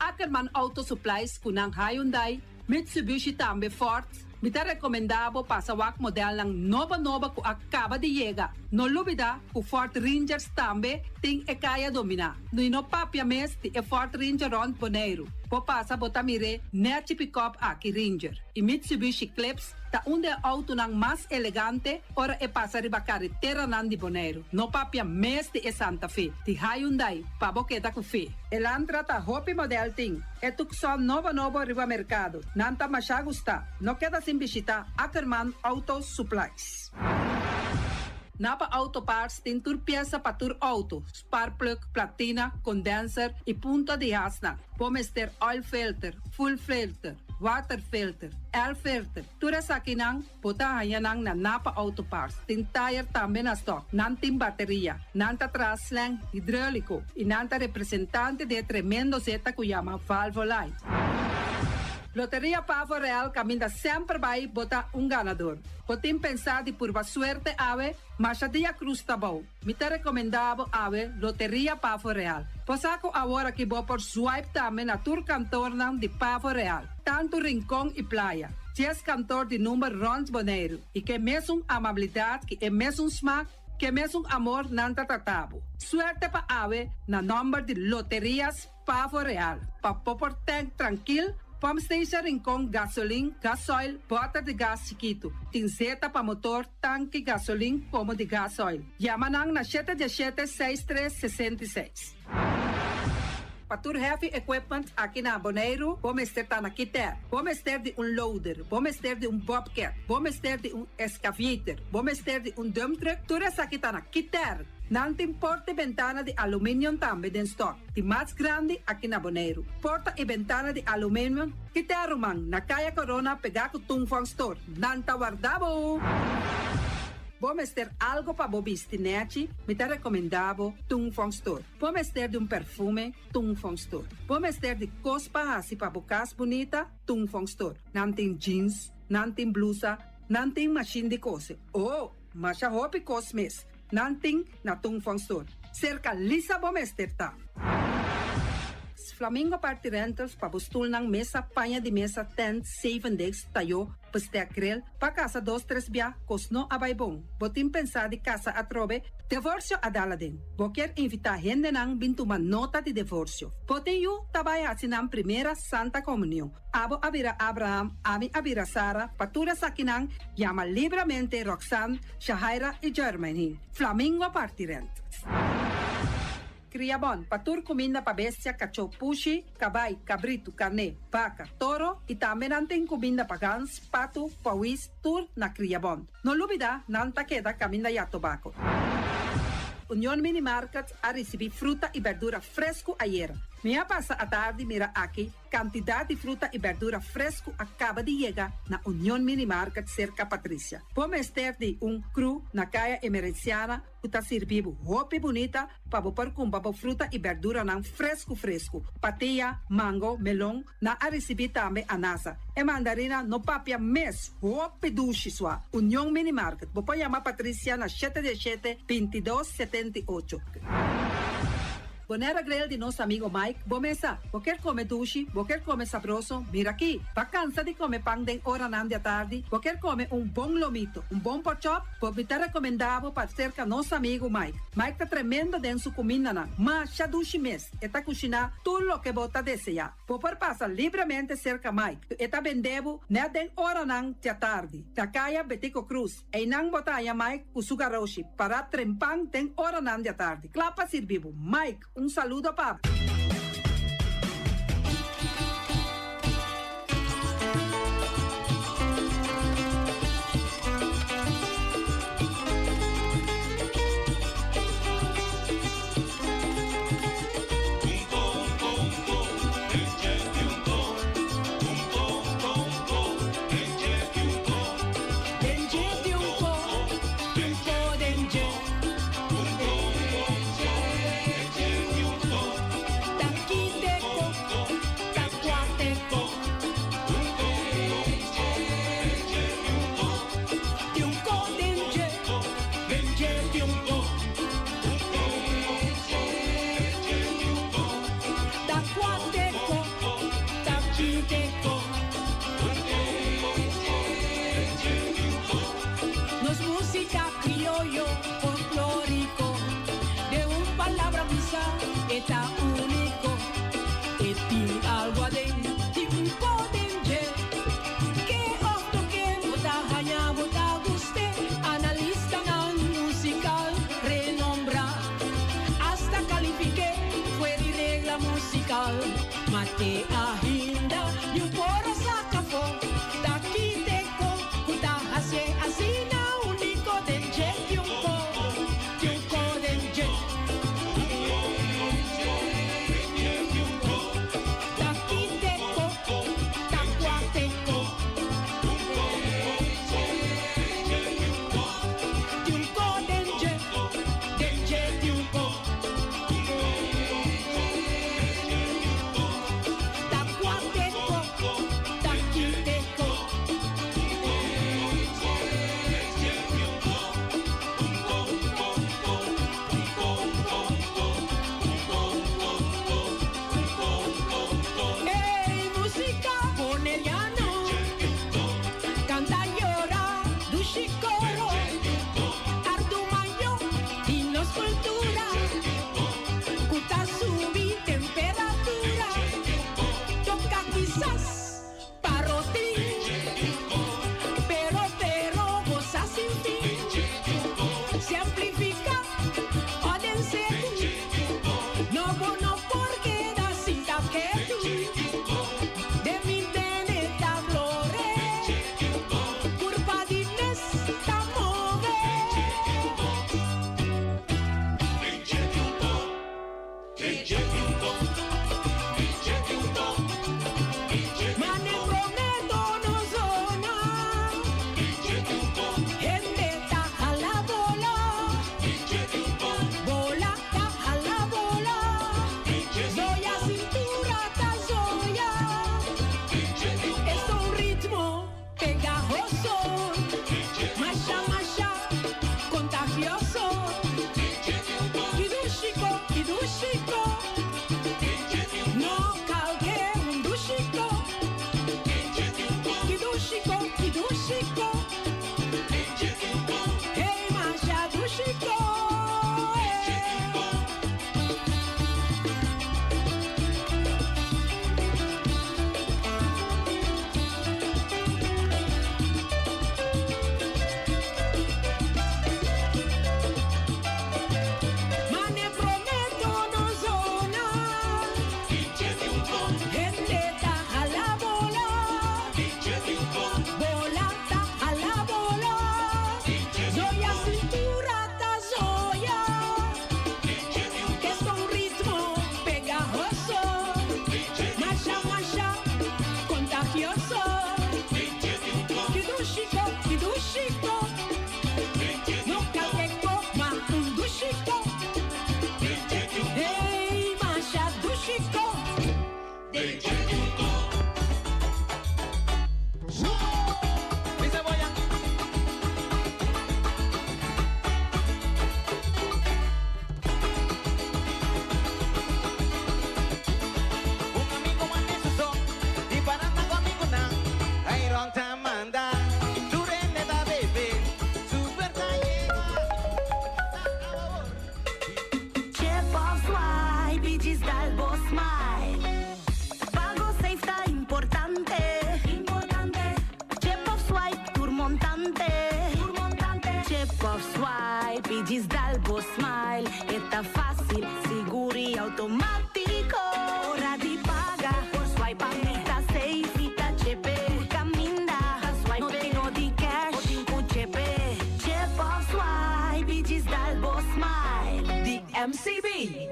Ackerman Auto Supplies kunang Hyundai, Mitsubishi também Ford. Me está recomendado para o modelo ng nova que acaba de chegar. No lubida, o Ford Rangers também tem e kaya domina. No papia mes ti e Ford Ranger Ron Boneiro. Po passa botamire net pick-up aqui Ranger. E Mitsubishi Eclipse ta onde auto nang mas elegante ora e passa riba carretera nan di Boneiro. No papia mes ti e Santa Fe. Ti Hyundai pa boqueta ku fe. Elantra ta hopi model ting. E tukson novo riba mercado. Nanta masya gusta. No queda sin visita Ackerman Auto Supplies. Napa Auto Parts tem tur pieza para tur auto, spark plug, platina, condenser e punta de asna. Pommes ter oil filter, full filter, water filter, air filter. Tura sa kinang, puta hayanang na Napa Auto Parts. Tin tire tambe na stock, nanting bateria, nanta traslang, hidráulico, e nanta representante de tremendo zeta kuyama Valvoline. Loteria Pavo Real caminha sempre vai botar ganador. Potem pensar de por suerte ave, mas a dia cruz tá bom. Me tá recomendado ave Loteria Pavo Real. Posaco agora que vou por swipe também na tour cantor de Pavo Real. Tanto Rincón e Playa. 10 cantor de número Rons Boneiro. E que mesmo amabilidade, que é mesmo smack, que mesmo amor nanta tratabo. Suerte pa ave na número de Loterias Pavo Real. Pa popor tank tranquilo. Pump Station Rincón, gasolina, gasoil, bota de gás chiquito. Tinzeta para motor, tanque, gasolina, como de gasoil. Llama na 717-6366. patur heavy equipment aqui na Bonaire, vamos ter na Kiter, vamos ter de loader, vamos ter de bobcat, vamos ter de excavator, vamos ter de dump truck, tudo isso aqui na Kiter. Nantin porta e ventana de alumínio também den stock. De mais grande aqui na Bonaire. Porta e ventana de alumínio que te arrumam na Caia Corona pegar com Tungfang Store. Nanta guardabo. Vamos ter algo para bobistinete, me te recomendavo Tungfang Store. Vamos ter de perfume, Tungfang Store. Vamos ter de cospa assim para bocas bonita, Tungfang Store. Nantin jeans, nantin blusa, nantin machine de cose. Oh, mas a roupa cosmes. Nanting na Tungfang Store. Cerca Lisa Bomesterta. Flamingo Party Rentals pabustul ng mesa, panha de mesa, tent, 7 days, tayo, pasteakrel, pa casa 2-3 bia, kosno abaybong. Botin pensa di casa atrobe, divorcio adala din. Boker invita hende nang bintuman nota de divorcio. Botin yu tabaya sinang primera Santa Comunión. Abo abira Abraham, ami abira Sara, patura sakinang, llama libremente Roxanne, Shahaira y Germany. Flamingo Party Rentals. Criabon, patur comida para bestia, cachorro, pushi, cabay, cabrito, carne, vaca, toro e também nantem comida para gans, pato, pauis, tur na Criabon. No lubida, nanta queda caminda ya tobacco. União Mini Market a receber fruta e verdura fresco ayer. Minha passa a tarde mira aqui, quantidade de fruta e verdura fresco acaba de chegar na União Mini Market cerca Patrícia. Vamos ter de cru na caia emergenciana, que está servindo roupa bonita para pôr com fruta e verdura não fresco. Patia, mango, melão, na a receber também anasa. E mandarina no papia mês, roupa duche sua. União Mini Market. Vou chamar Patrícia na 717-2278. Bonera Grill de nosso amigo Mike. Bomesa, vou quer comer duche, vou quer comer sabroso. Mira aqui, vacança de comer pão de hora nan de tarde, vou quer comer bom lomito, bom pork chop, vou me ter recomendado para cerca nosso amigo Mike. Mike tá tremendo dentro sua comida nan, mas já duche mês, e tá cozinhando tudo o que bota desejar. Vou passar livremente cerca Mike, e tá vendendo na den hora nan de tarde. Da caia Betico Cruz, e não botaia Mike o sugaroshi para trempang den hora nan de tarde. Clapa servivo, Mike. Saludo, Pablo. oso. Kidushiko, kidushiko. No calgue un dushiko. Kidushiko, kidushiko. Hey, masha dushiko. Dalbo Smile, está fácil, seguro y automático. Hora de pagar por swipe, está safe, está chepe. Caminda, no tengo de cash, o tengo chepe. Chip of swipe, diz Dalbo Smile. The MCB.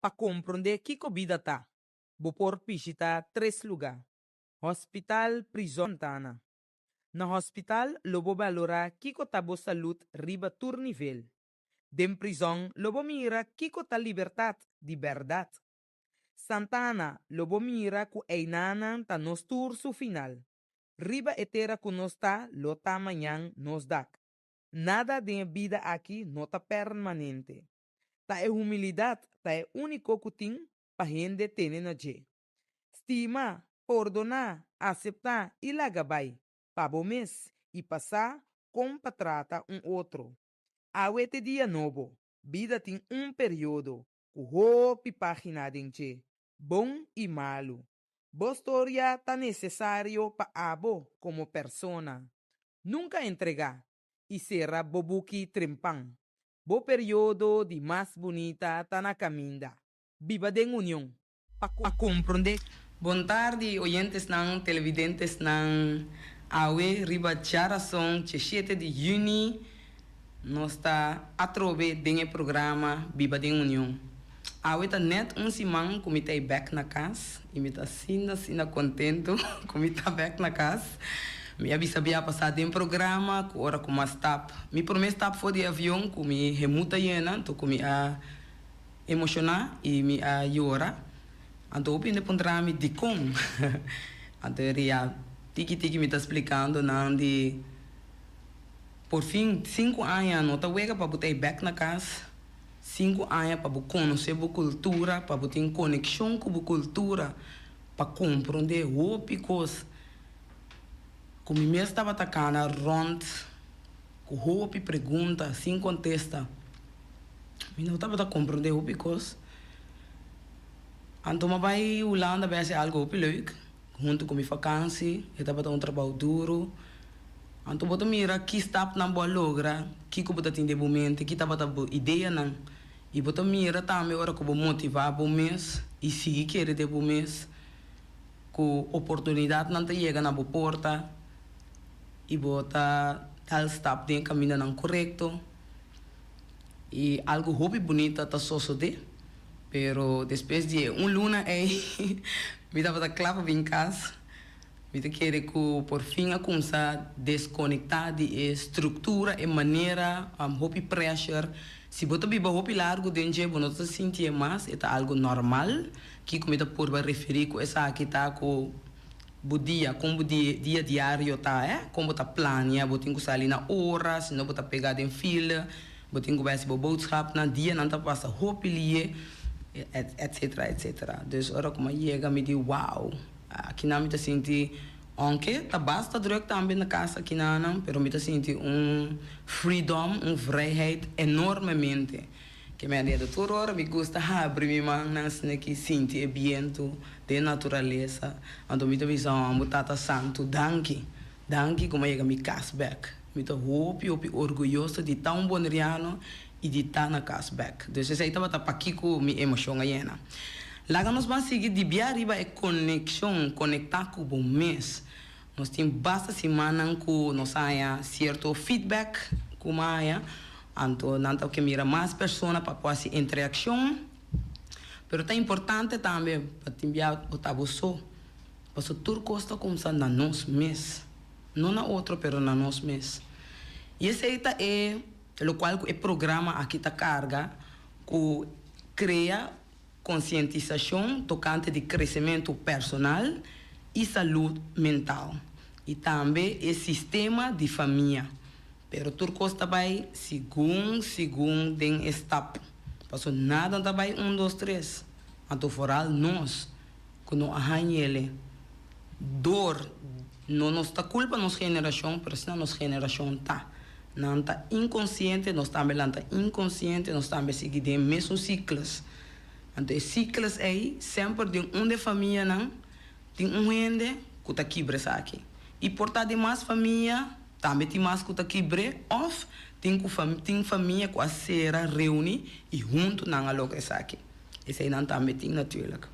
Pa compreender que vida tá. Vou por visitar 3 lugares. Hospital Prison Tana. Na hospital, lobo valora kiko tabo saúde riba tur nível. Dem prisão, lobo mira kiko ta liberdade de verdade. Santana, lobo mira ku einana ta nos tur su final. Riba etera ku nos ta, lo ta manhã nos dak. Nada de vida aqui não tá permanente. Ta é humildade, ta é único kuting pa gente tene na je. Estima, perdonar, aceitar e lagabay. Pabo mes e passar como trata outro. Awete dia novo, vida tem período, o hopi página denche, bom e malo. Bo história tá necessário pa abo como persona. Nunca entregar e será bobuki trempang. Bo período de mais bonita tá na caminda. Viva den união. Pa compreender. Boa tarde, oyentes ng televidentes ng Awe riba charason 7 de junho nós está a trove dentro programa Viva den União. Awe tá net simão como tá back na casa e me tá sina contento como tá back na casa. Me avisa bia passar dentro programa com hora com mais tap. Me promete tap for de avião com me remuta yena, então com me a emocionar e me a llorar. Então opine pondrá me de com. Então ria tiki me está explicando não de por fim 5 anos não tá wega para botar back na casa 5 anos para conhecer a cultura para ter conexão com a cultura para compreender o picos como mesmo estava atacando rond com o pergunta sem contesta eu não estava a compreender o picos então vai Holanda vai ser algo leuk junto com minha vacância, eu estava um trabalho duro. Então, eu mira que está na boa logra, que eu tenho de momento, que estava a ideia não. E eu mira também hora que eu motivar o mês e seguir querer de mês, com oportunidade não te chega na boa porta. e bota tal step de caminho não correto e algo hobby bonito tá sucede, pero depois de luna me dava da clava em casa, me querer que por fim a começar desconectar de estrutura e maneira hobby pressure. Se você vive hobby largo dentro você não se sentir mais, é algo normal que comida por referir com essa aqui tá com o dia, como dia diário tá, como tá planeia, você tem que sair na hora, se não você pegar em fila, você tem que ver se boodschap na dia não tá passa hobby ali, etc, etc. Dus ora como chega me diz, wow, aqui não me tá senti aunque tá basta druk também na casa aqui não, pero me tá senti freedom, vrijheid enormemente. Que me dia toda hora me gusta abrir minha mão nas que senti o viento de natureza. Ando me tá visão, mutata santo, danke como chega me cashback. Me tá hopi orgulhoso de tão bom riano e de estar na cashback. Dus essa aí tava para aqui com minha emoção aí na. Lá nós vamos seguir de bia arriba é conectar com o mês. Nós temos basta semana com nós há certo feedback com Maia, então não que mira mais pessoas para fazer interação. Pero é importante também para enviar o tabuço, para o tudo custa começar na nós mês, não na outro, pero na nós mês. E esse aí é o qual é programa aqui tá carga que cria conscientização tocante de crescimento personal e saúde mental. E também o sistema de família. Pero tudo costa vai segundo den etapa. Passo nada tá vai 1, 2, 3. Então foral nós que não arranha dor não nos tá culpa nossa geração, pero senão nossa geração tá. Não tá inconsciente, nós também não tá inconsciente, nós também seguimos mesmos ciclos. Então, ciclos aí, sempre de de família, não, tem gente que está quebrando aqui. E por estar de mais família, também tem mais que está quebrando, ou tem família que a será reúne e junto não aloca isso aqui. Isso aí não também tem, natuurlijk.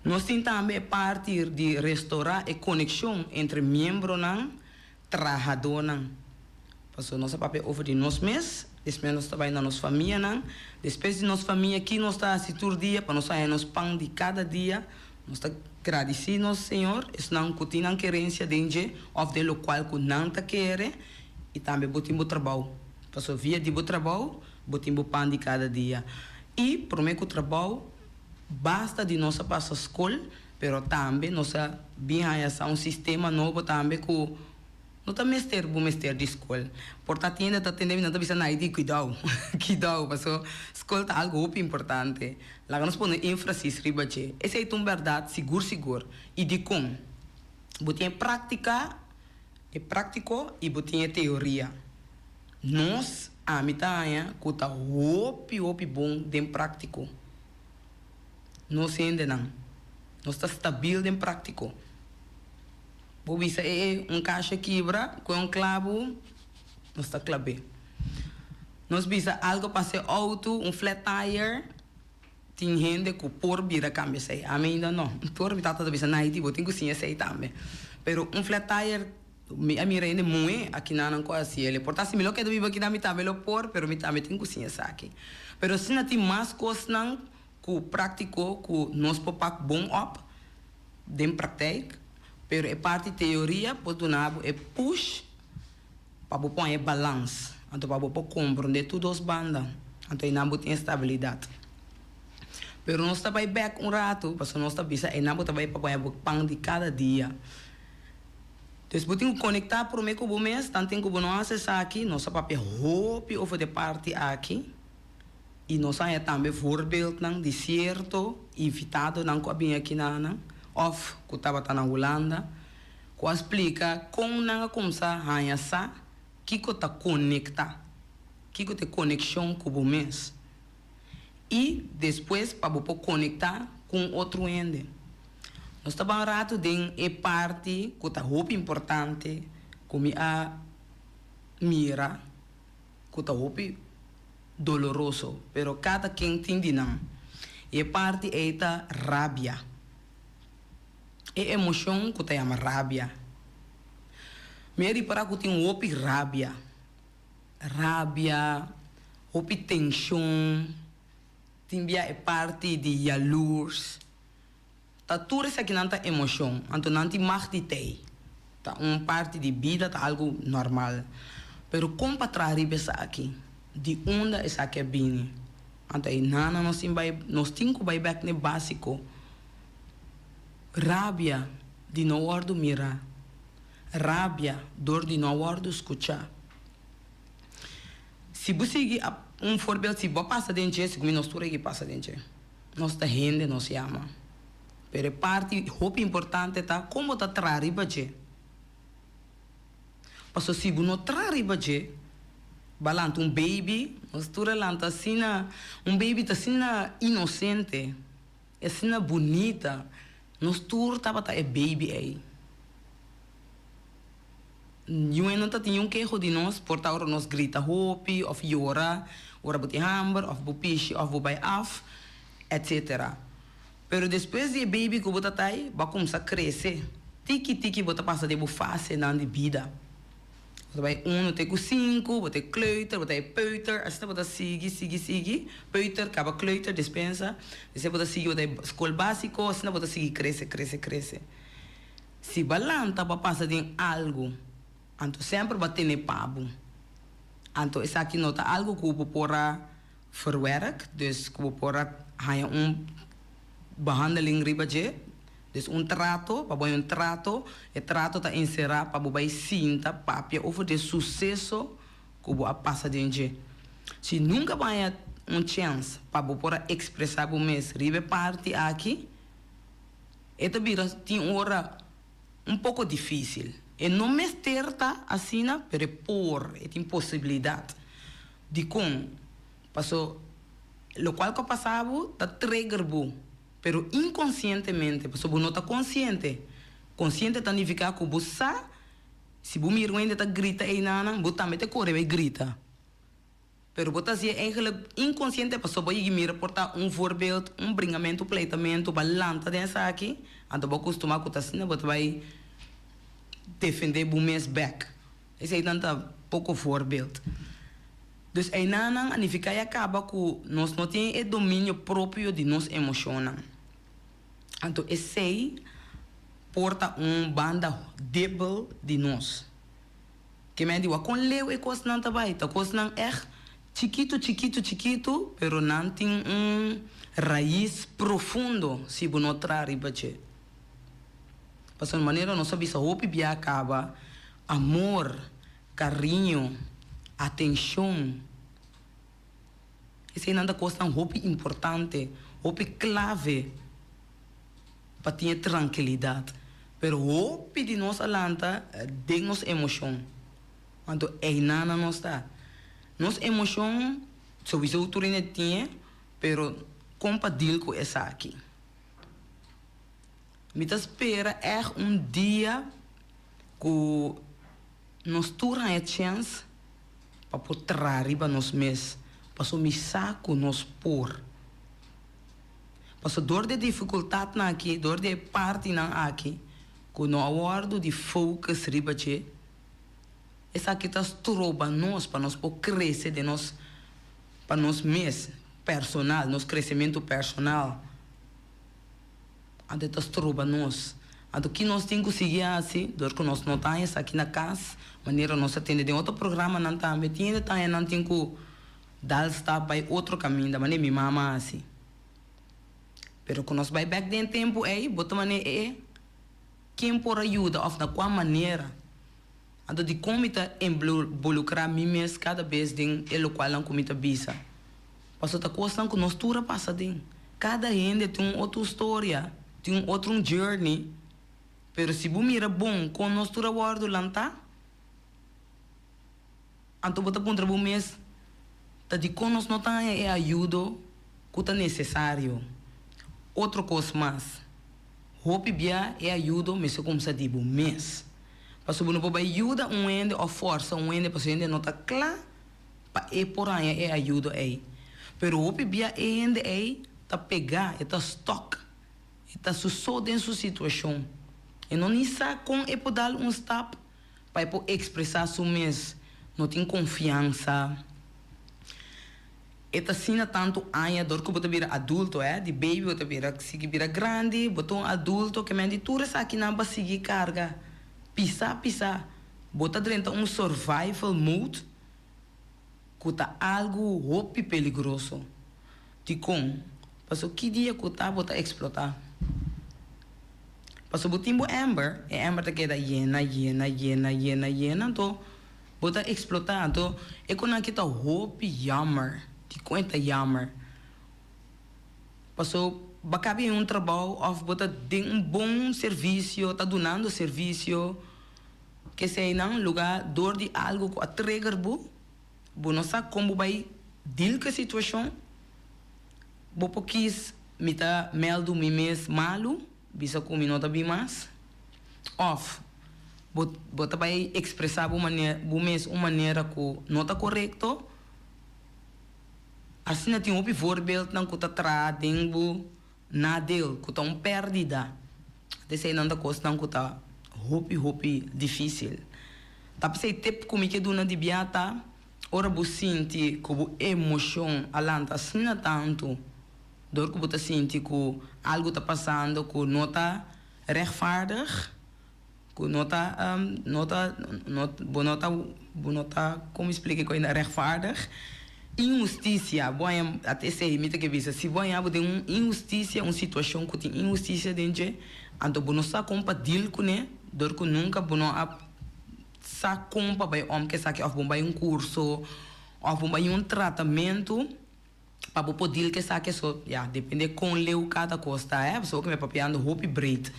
Nós temos também a partir de restaurar a conexão entre membros e trabalhadores. Porque nosso papel over de nós mesmos, depois nós trabalhamos na nossa família, depois de nossa família aqui nós estamos assim todo dia, para nós sair nos pão de cada dia, nós estamos agradecidos ao Senhor, isso não continua querência de ou de lo qual que não está querendo, e também botamos trabalho. Porque via de trabalho, botamos pão de cada dia. E, por meio que o trabalho, basta de nossa passar escola, mas também nossa bem um sistema novo também que não está mestre de escola. Portanto, ainda está tendo não está nada de cuidado, porque a escola é algo muito importante. Lá nós podemos ênfase ribache. Essa é uma verdade seguro. E de como? Você prática, prático e você teoria. Nós a mitad que está muito bom de prático. Nós ainda não. Nós está estável de prático. Bisa caixa quebra com clavo, nós está clave. Nós bisa algo para ser auto, flat tire, tem gente que por vira cambia sei. A mim ainda não. Por me tata bisa na IT, tem que sim sei também. Pero flat tire a mim ainda muito aqui não quase ele. Portanto, se me lo que do vivo aqui na mitad me lo por, pero me também tem que sim essa aqui. Pero se não tem mais coisas não que prático que nós popak bom up, dem praktijk. Pero é parte teoria, pode dar é push para pôr em balance, então para pôr compreender todas as bandas, então não tem estabilidade. Pero nós está back rato, porque nós está bisa e não está para pôr pão de cada dia. Então, você tem que conectar por meio com o mês, tanto tem que nós acessar aqui, nós está para hope over de parte aqui, e nós é também voorbeeld de certo invitado não que bem aqui na of que estava na Holanda, que explica como não começar a ganhar, que está conectar, que tem conexão com o mês. E depois para você conectar com outro ende. Nós estamos rato de parte que está muito importante, como a mira, que está muito doloroso, pero cada quem tem de não. E parte é a rabia. É emoção que te chama rabia. Meri para que tem opi rabia. Rabia, opi tensão, timbia é parte de jaloers. Tá tudo isso aqui não tá emoção, então não tem mais de tei. Tá parte de vida, tá algo normal. Pero como para trás aqui, de onde essa aqui é bem. Então aí nana nós temos que back ne básico. Rabia de não ordo mirar. Rabia dor de não ordo escutar. Se você seguir voorbeeld, se você passa dentro, se você não estuda que passa dentro. Nós tá gente, nós chama. Pero parte hope importante tá como tá trari baje. Passo se você não trari baje, balanta baby, nós estuda lanta sina, baby tá sina inocente, é sina bonita. Nós estuda tá baby aí. Eu não tenho queijo de nós, por tal nós grita hopi, of jora, ora bote hamber, of bopishi, of bobai af, etc. Pero depois de baby que bota tai, vai começar a crescer. Tiki bota passa de fase na vida. Bota vai 1, tem 5, bota kleuter, bota peuter, assim bota sigue, peuter, acaba kleuter, dispensa, depois bota sigue, bota escola básico, assim bota sigue cresce. Se balanta para passar de algo, então sempre vai ter pabo. Então isso aqui nota algo que eu pora verwerk, dus que eu pora há behandeling ribaje, dus trato, para trato, e trato tá encerrar para bobai cinta, papia, over de sucesso que eu passa dentro. Se nunca vai chance para pora expressar o mês, ribe parte aqui, esta vira tem hora pouco difícil. E não me esterta assim, pero por é impossibilidade de como passou, lo qual que passava tá trigger bu, pero inconscientemente, passou bu não tá consciente significa que bu sa, se bu mir ainda tá grita aí nana, bu também te corre vai grita, pero bu tá se eigenlijk inconsciente passou bu ir mira portar voorbeeld, bringamento, pleitamento, balanta dessa aqui, então bu costuma que tá assim, bu vai defender o mês back. Esse aí não tá pouco voorbeeld. Dus aí não anifica e acaba que nós não temos o domínio próprio de nossa emoção. Então esse aí porta banda débil de nós. Que me diz, com leu e coisa não tá vai, tá coisa não é chiquito, pero não tem raiz profundo se você não traz bache. Mas de maneira nossa bisa hope bia acaba amor, carinho, atenção. Isso aí nada coisa hope importante, hope clave para ter tranquilidade. Pero hope de nossa lanta de nossa emoção. Então é nada não está. Nossa emoção sowieso turine tinha, pero compadil com essa aqui. Me espera é dia que nós turamos a chance para poder arriba nos mês, para so me saco nos por. Para so dor de dificuldade na aqui, dor de parte na aqui, que não aguardo de focus riba che. Essa aqui tá troba nós para nós poder crescer de nós, para nós mês personal, nosso crescimento personal. Até troba nós. Até que nós temos que seguir assim, dor que nós não temos aqui na casa, maneira nós atender de outro programa não tá, mas tinha tá não tem que dar stop para outro caminho, da maneira minha mama assim. Pero que nós vai back dentro tempo aí, bota maneira quem por ajuda of na qual maneira. Até de como tá involucrar mim mesmo cada vez em ele qual não comita bisa. Passou tá coisa que nós tura passa dentro. Cada gente tem outra história. Tem outro journey, pero se você mira bom com nós tura guardo lanta, então bota contra o mês, tá de com nós não tá é ajuda que tá necessário. Outra coisa mais, hope bia é ajuda, mas se como se diz o mês, para se não pode ajuda ende ou força ende para se ende não tá claro, para é por aí é ajuda aí, pero hope bia ende aí tá pegar, tá stock. Está só dentro da situação. E não está com e dar stop para expressar su mes, não tem confiança. Eta sina tanto anya dor que bota vira adulto, de baby bota vira sigi vira grande, bota adulto que mendi tudo essa aqui na sigi carga, pisa, bota dentro survival mode, que tá algo hopi peligroso. Ticom, passou que dia que tá bota explotar. Passou botimbo Amber, e Amber tá queda hiena, então bota explotar, então é quando aqui tá hopi jammer. Te conta jammer. Passou, bacabe trabalho, of bota de bom serviço, tá donando serviço, que se não lugar dor de algo que a trigger bu não sabe como vai deal com a situação, bo quis me tá meldo me mes malu, bisa com minota bem mais, off, bota vai expressar bu maneira que não tá correto. Assim, tem um voorbeeld não que está trazendo nadeel, que está perdida. Desse não da coisa não que está hopi difícil. Tá para ser tempo como que dona de biata, ora você sente que a emoção alanta assim tanto, dor que você sente que algo está passando que não está rechtvaardig, que não está como explicar que ainda rechtvaardig. Injustiça, até sei, me que visa, se bom tem uma injustiça, uma situação que tem injustiça dentro, então não sabe como deal com né, dor que nunca não sabe como vai que sabe of vai curso, of vai tratamento para poder que sabe só, depende com leu cada coisa, pessoa que me papiando hope breed,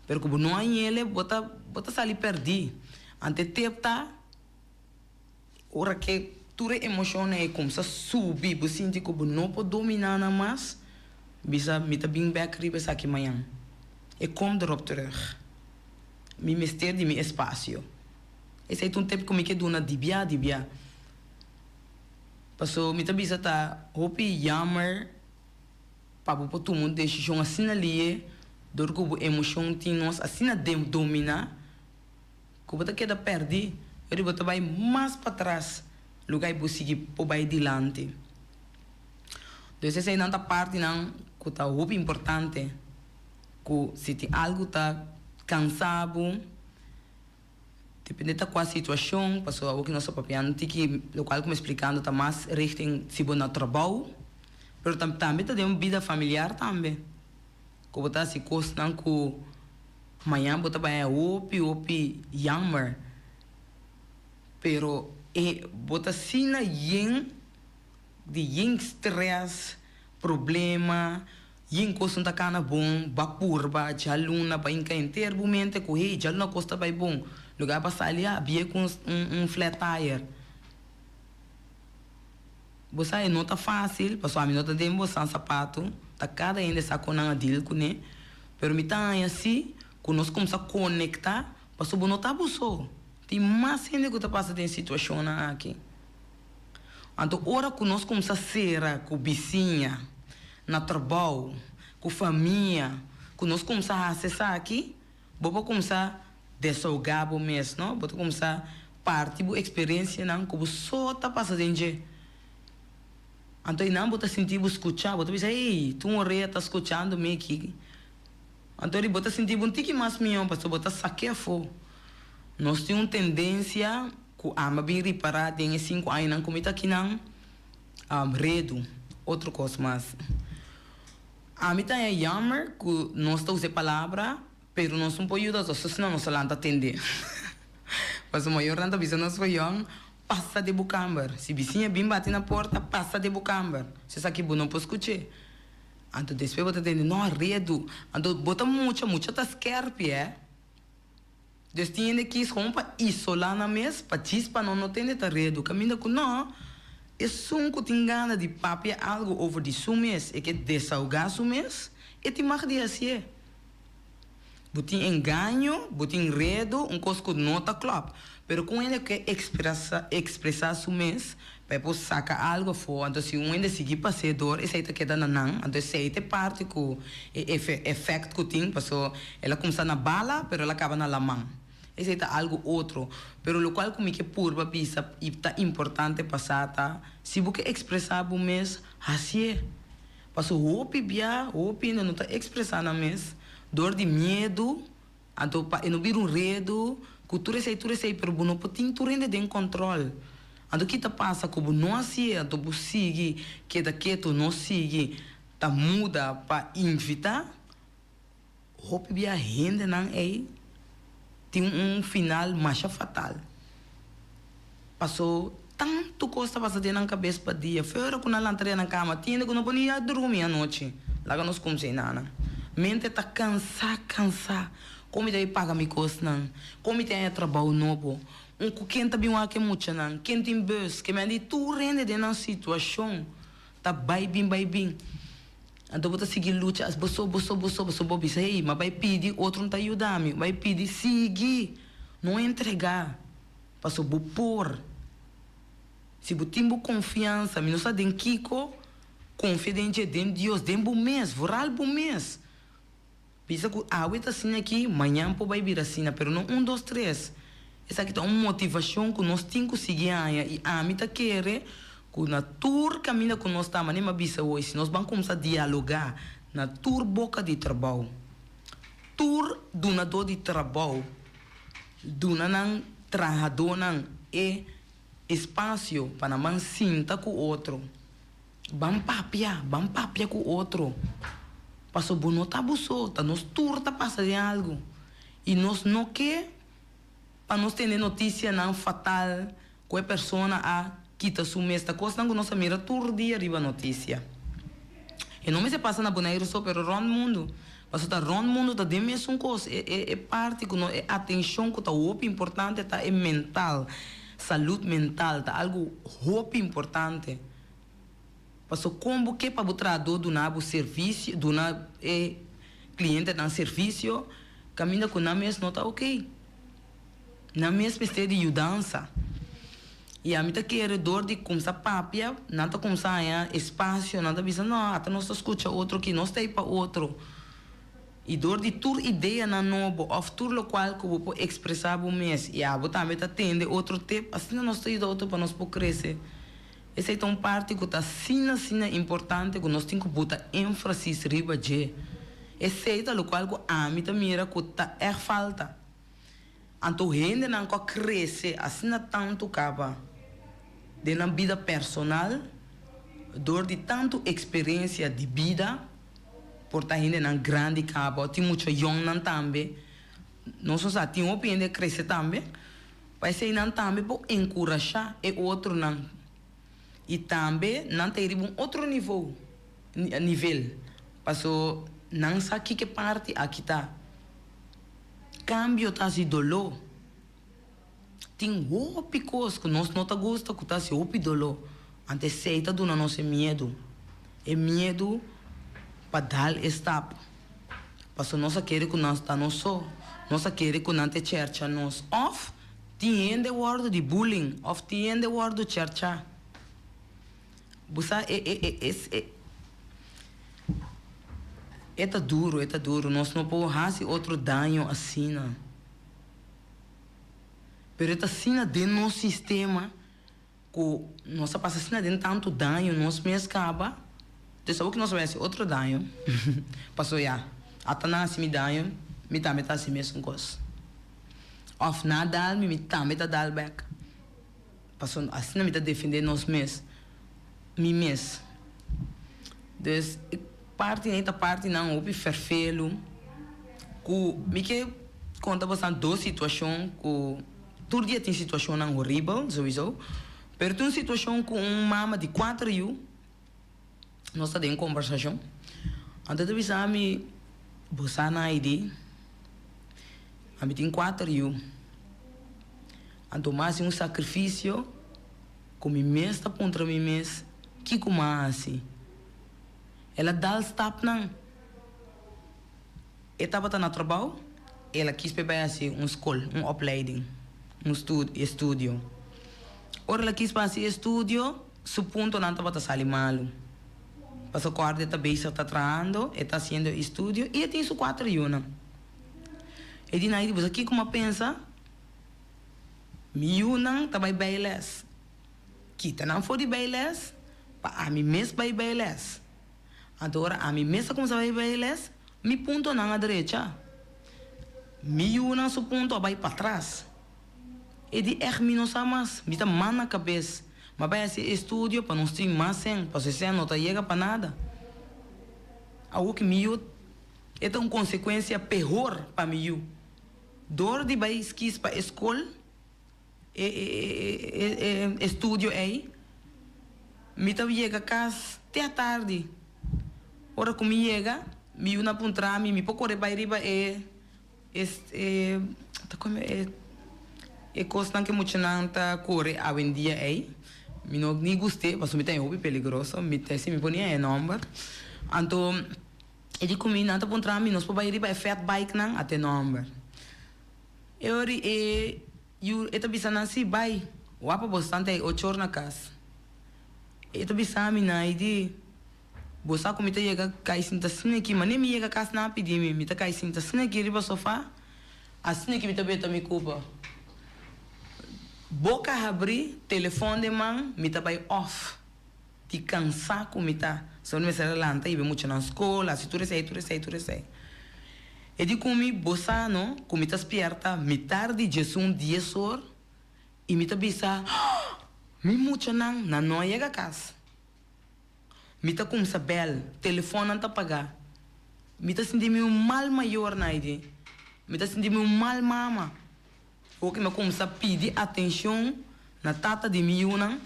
pero como não há ele, bota sali perdi, ante tepta, ora que toda emoção é como se subir, você sente que não pode dominar mais, bisa me tá bem back riba aqui amanhã. E como erop terug. Me mester de meu espaço. Esse é um tempo que eu dou dibia. Passou, me tá bisa tá, hopi jammer, para o todo mundo decisão assim ali, dor que a emoção tem nós assim a dominar, que você queda perder, ele vai mais para trás. Lugar que você pode ir adiante. Então, essa é a parte que está muito importante. Que se tem algo que está cansado, depende da qual situação, passou o que nós papiando, que local como explicando está mais richting se bom no trabalho, mas também tem uma vida familiar também. Que você se costa que amanhã você vai opi jammer, pero e bota sina yin stress, problema, yin coisa tá cana bom, bapurba, jaluna, ba inca inteiro mente com he, jaluna costa vai bom, lugar para sair havia com flat tire. Você não tá fácil, passou a minota de emoção sapato, tá cada ainda saco na deal com né, pero me tá assim, quando nós começamos a conectar, passou não tá busou. Tem mais gente que está passando em situação aqui. Então, hora que nós começamos a ser com vizinha, na trabalho, com família, que nós começamos a acessar aqui, vamos começar a desahogar o mês, não? Vamos começar a partir da experiência, não? Que só está passando em dia. Então, não vou sentir escutar, vou pensar, ei, tu está escutando me aqui. Então, ele vou sentir um tique mais meu, para vou saquear fogo. Nós temos uma tendência que ama bem reparar tem 5 anos não comita aqui não redo outra coisa mais a mim tá é jammer que nós estamos usando palavra pero nós não podemos ajudar só senão nós não atender mas o maior ranta bisa nós foi young passa de bucamber se vizinha bem bate na porta passa de bucamber se sabe que não pode escutar então depois você atende não redo então bota muita tá scarpe Dus tinha que ir para isolar na mesa, para chispa não tem de redo. Caminho com não, é só que tem gana de papia algo over de sumes, é que desahogar sumes, e tem mais de assim. Botin engano, botin redo, coisa que não está claro. Pero com ele que expressar sumes, para poder sacar algo fora, então se ainda seguir passeador, esse aí tá quedando não, então esse aí tem parte que efeito que tem, passou, ela começa na bala, pero ela acaba na lamang. Esse é algo outro. Pero lo qual como que purba pisa e tá importante passata. Se você expressar o mês, assim é. Passo hopi bia, hopi não tá expressando mês. Dor de medo, então para não vir redo, cultura sei, pero não pode ter ainda de controle. Então que tá passa como não assim, então você sigue, que daqui tu não sigue, tá muda para invitar. Hopi bia rende não é. Tem final mais fatal. Passou tanto coisa passa dentro na cabeça para dia. Fora com a lanterna na cama, tinha que não podia dormir à noite. Lá nós como sem nada. Mente tá cansar. Como daí paga me costa não. Como tem trabalho novo. Quem tá bem que muito não. Quem tem bus, que me diz tu rende dentro na situação. Tá vai bem. Então você seguir luta, você bobi, hey, mas vai pedir outro não tá ajudando, vai pedir seguir, não entregar, para você pôr. Se você tem confiança, não sabe em Kiko, confidente em Deus, dentro do mês, voral do mês. Pensa que a água está assim aqui, amanhã vai vir assim, mas não 1, 2, 3. Essa aqui é uma motivação que nós temos que seguir e a mim tá querer que na tour caminha que nós estamos, nem mais bisa hoje, nós vamos começar a dialogar na tour boca de trabalho. Tour donador de trabalho, donando trabalhador é espaço para não sinta com o outro. Vamos papia com o outro. Passou bom, não tá buço, tá nos tour tá passando algo. E nós não quer para nós ter notícia não fatal com a pessoa a quita sua esta coisa não nossa mira todo dia arriba notícia. E não me se passa na boneiro só pero round mundo. Mas tá round mundo tá de mesmo coisa é parte que é atenção que tá muito importante tá é mental, saúde mental tá algo muito importante. Passou como que para o trabalhador do nabo serviço do na cliente dan serviço caminha com na mesmo não tá ok. Na mesma esteira de mudança. E a mim tá querendo dor de começar papia, não tá começar a espaço, não tá pensando, não, até nós escuta outro que nós tem para outro. E dor de tur ideia na novo, of tur local que eu vou expressar o mês. E a botar também tá tendo outro tempo, assim nós temos outro para nós por crescer. Essa é uma parte que tá sina importante que nós temos que botar ênfase riba de. Essa é o local que a mim tá mira que tá falta. Então gente não co cresce, assim não tanto capa. De na vida personal, dor de tanto experiência de vida, por estar gente na grande capa, tem muito jovem também, não só tem opinião de crescer também, mas se não também por encorajar e outro não, e também não ter um outro nível, passou não sabe que parte aqui tá, cambio tá se dolor. Tem hopi coisa que nós não tá gosta que tá se hopi dolor. Ante seita do nosso medo. É medo para dar stop. Passo nós querer que nós tá só. Nós querer que não te cerca nós. Of tem the word de bullying. Of tem the word de cerca. Busa é duro. Nós não podemos fazer outro dano assim, não. Pero esta sina de nosso sistema, que nós passa sina de tanto dano, nós me escapa. Você sabe que nós vamos fazer outro dano. Passou já. Até nasce me dano, me também tá assim mesmo coisa. Of nada, me também tá dar back. Passou assim me tá defender nós mesmos. Me mesmo. Então, parte não, houve ferfelo. Me que conta bastante duas situações que todo dia tem situação não horrível, sowieso. Pero tem uma situação com uma mama de 4 anos. Nós estamos em conversação. Então, eu disse a mim, você na ID. A mim tem 4 anos. Então, mais um sacrifício. Com mim mesmo, está contra mim mesmo. Que como assim? Ela dá o stop não. Ela estava no trabalho. Ela quis pegar assim uma escola, uma opleiding. Estúdio. Ora ela quis fazer estúdio, suponto não estava saindo malo. Passou quarto, está bem, está trabalhando, está fazendo estúdio e tem 4 anos. E de aí, você aqui como pensa, Miunang tabay bailes. Kita nang voor die bijles, pa ami mes bij bijles. Adora ami mesa como sa bij bijles, mi punto na a derecha. Mi una su punto vai para trás. E di echt minos amas, mi ta man na cabeça. Mas vai esse estúdio para não stream mais sem, para você não tá chega para nada. Algo que miu é uma consequência pior para miu. Dor de vai skis para escola, estúdio aí. Mi ta chega casa até tarde. Ora como chega, mi una puntra mi pouco vai riba coisa que muito nanta corre a vendia aí. Mi não nem gostei, mas me tem hobby peligroso, me tem se me ponia é number. Então, ele comi nanta puntra mi nós vai riba fat bike nang até number. Eu eta bisa nasi bai, wapa bastante 8 horas na casa. Eta bisa mi na idi. Bosa ko mita yega kai sinta sine ki mane mi yega kas na pidi mi mita kai sinta sine ki riba sofá asine ki mita beta mi kuba boca abri telefone de man mita bai off ti cansa ko mita so não me será lanta e be muito na escola se tu recei e di comi bosa no ko mita spierta mi tarde jesun 10 horas e mita bisa mi muito nang na no yega kas. Mita com sabel, telefone não tá pagar. Mita senti-me mal maior na ideia. Mita senti-me mal mama. O que me começa a pedir atenção na tata de miúna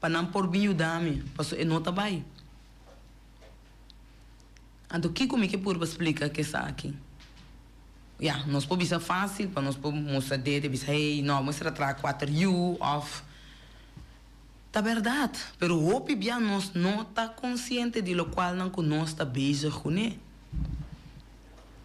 para não por bem dame, para eu não tá bem. Então que como que por explicar que isso aqui? Nós podemos ser fácil, para nós podemos mostrar dele, hey, não, mostra atrás 4U off. É verdade, mas o bia nós não está consciente de lo qual não nós está bezig com ele.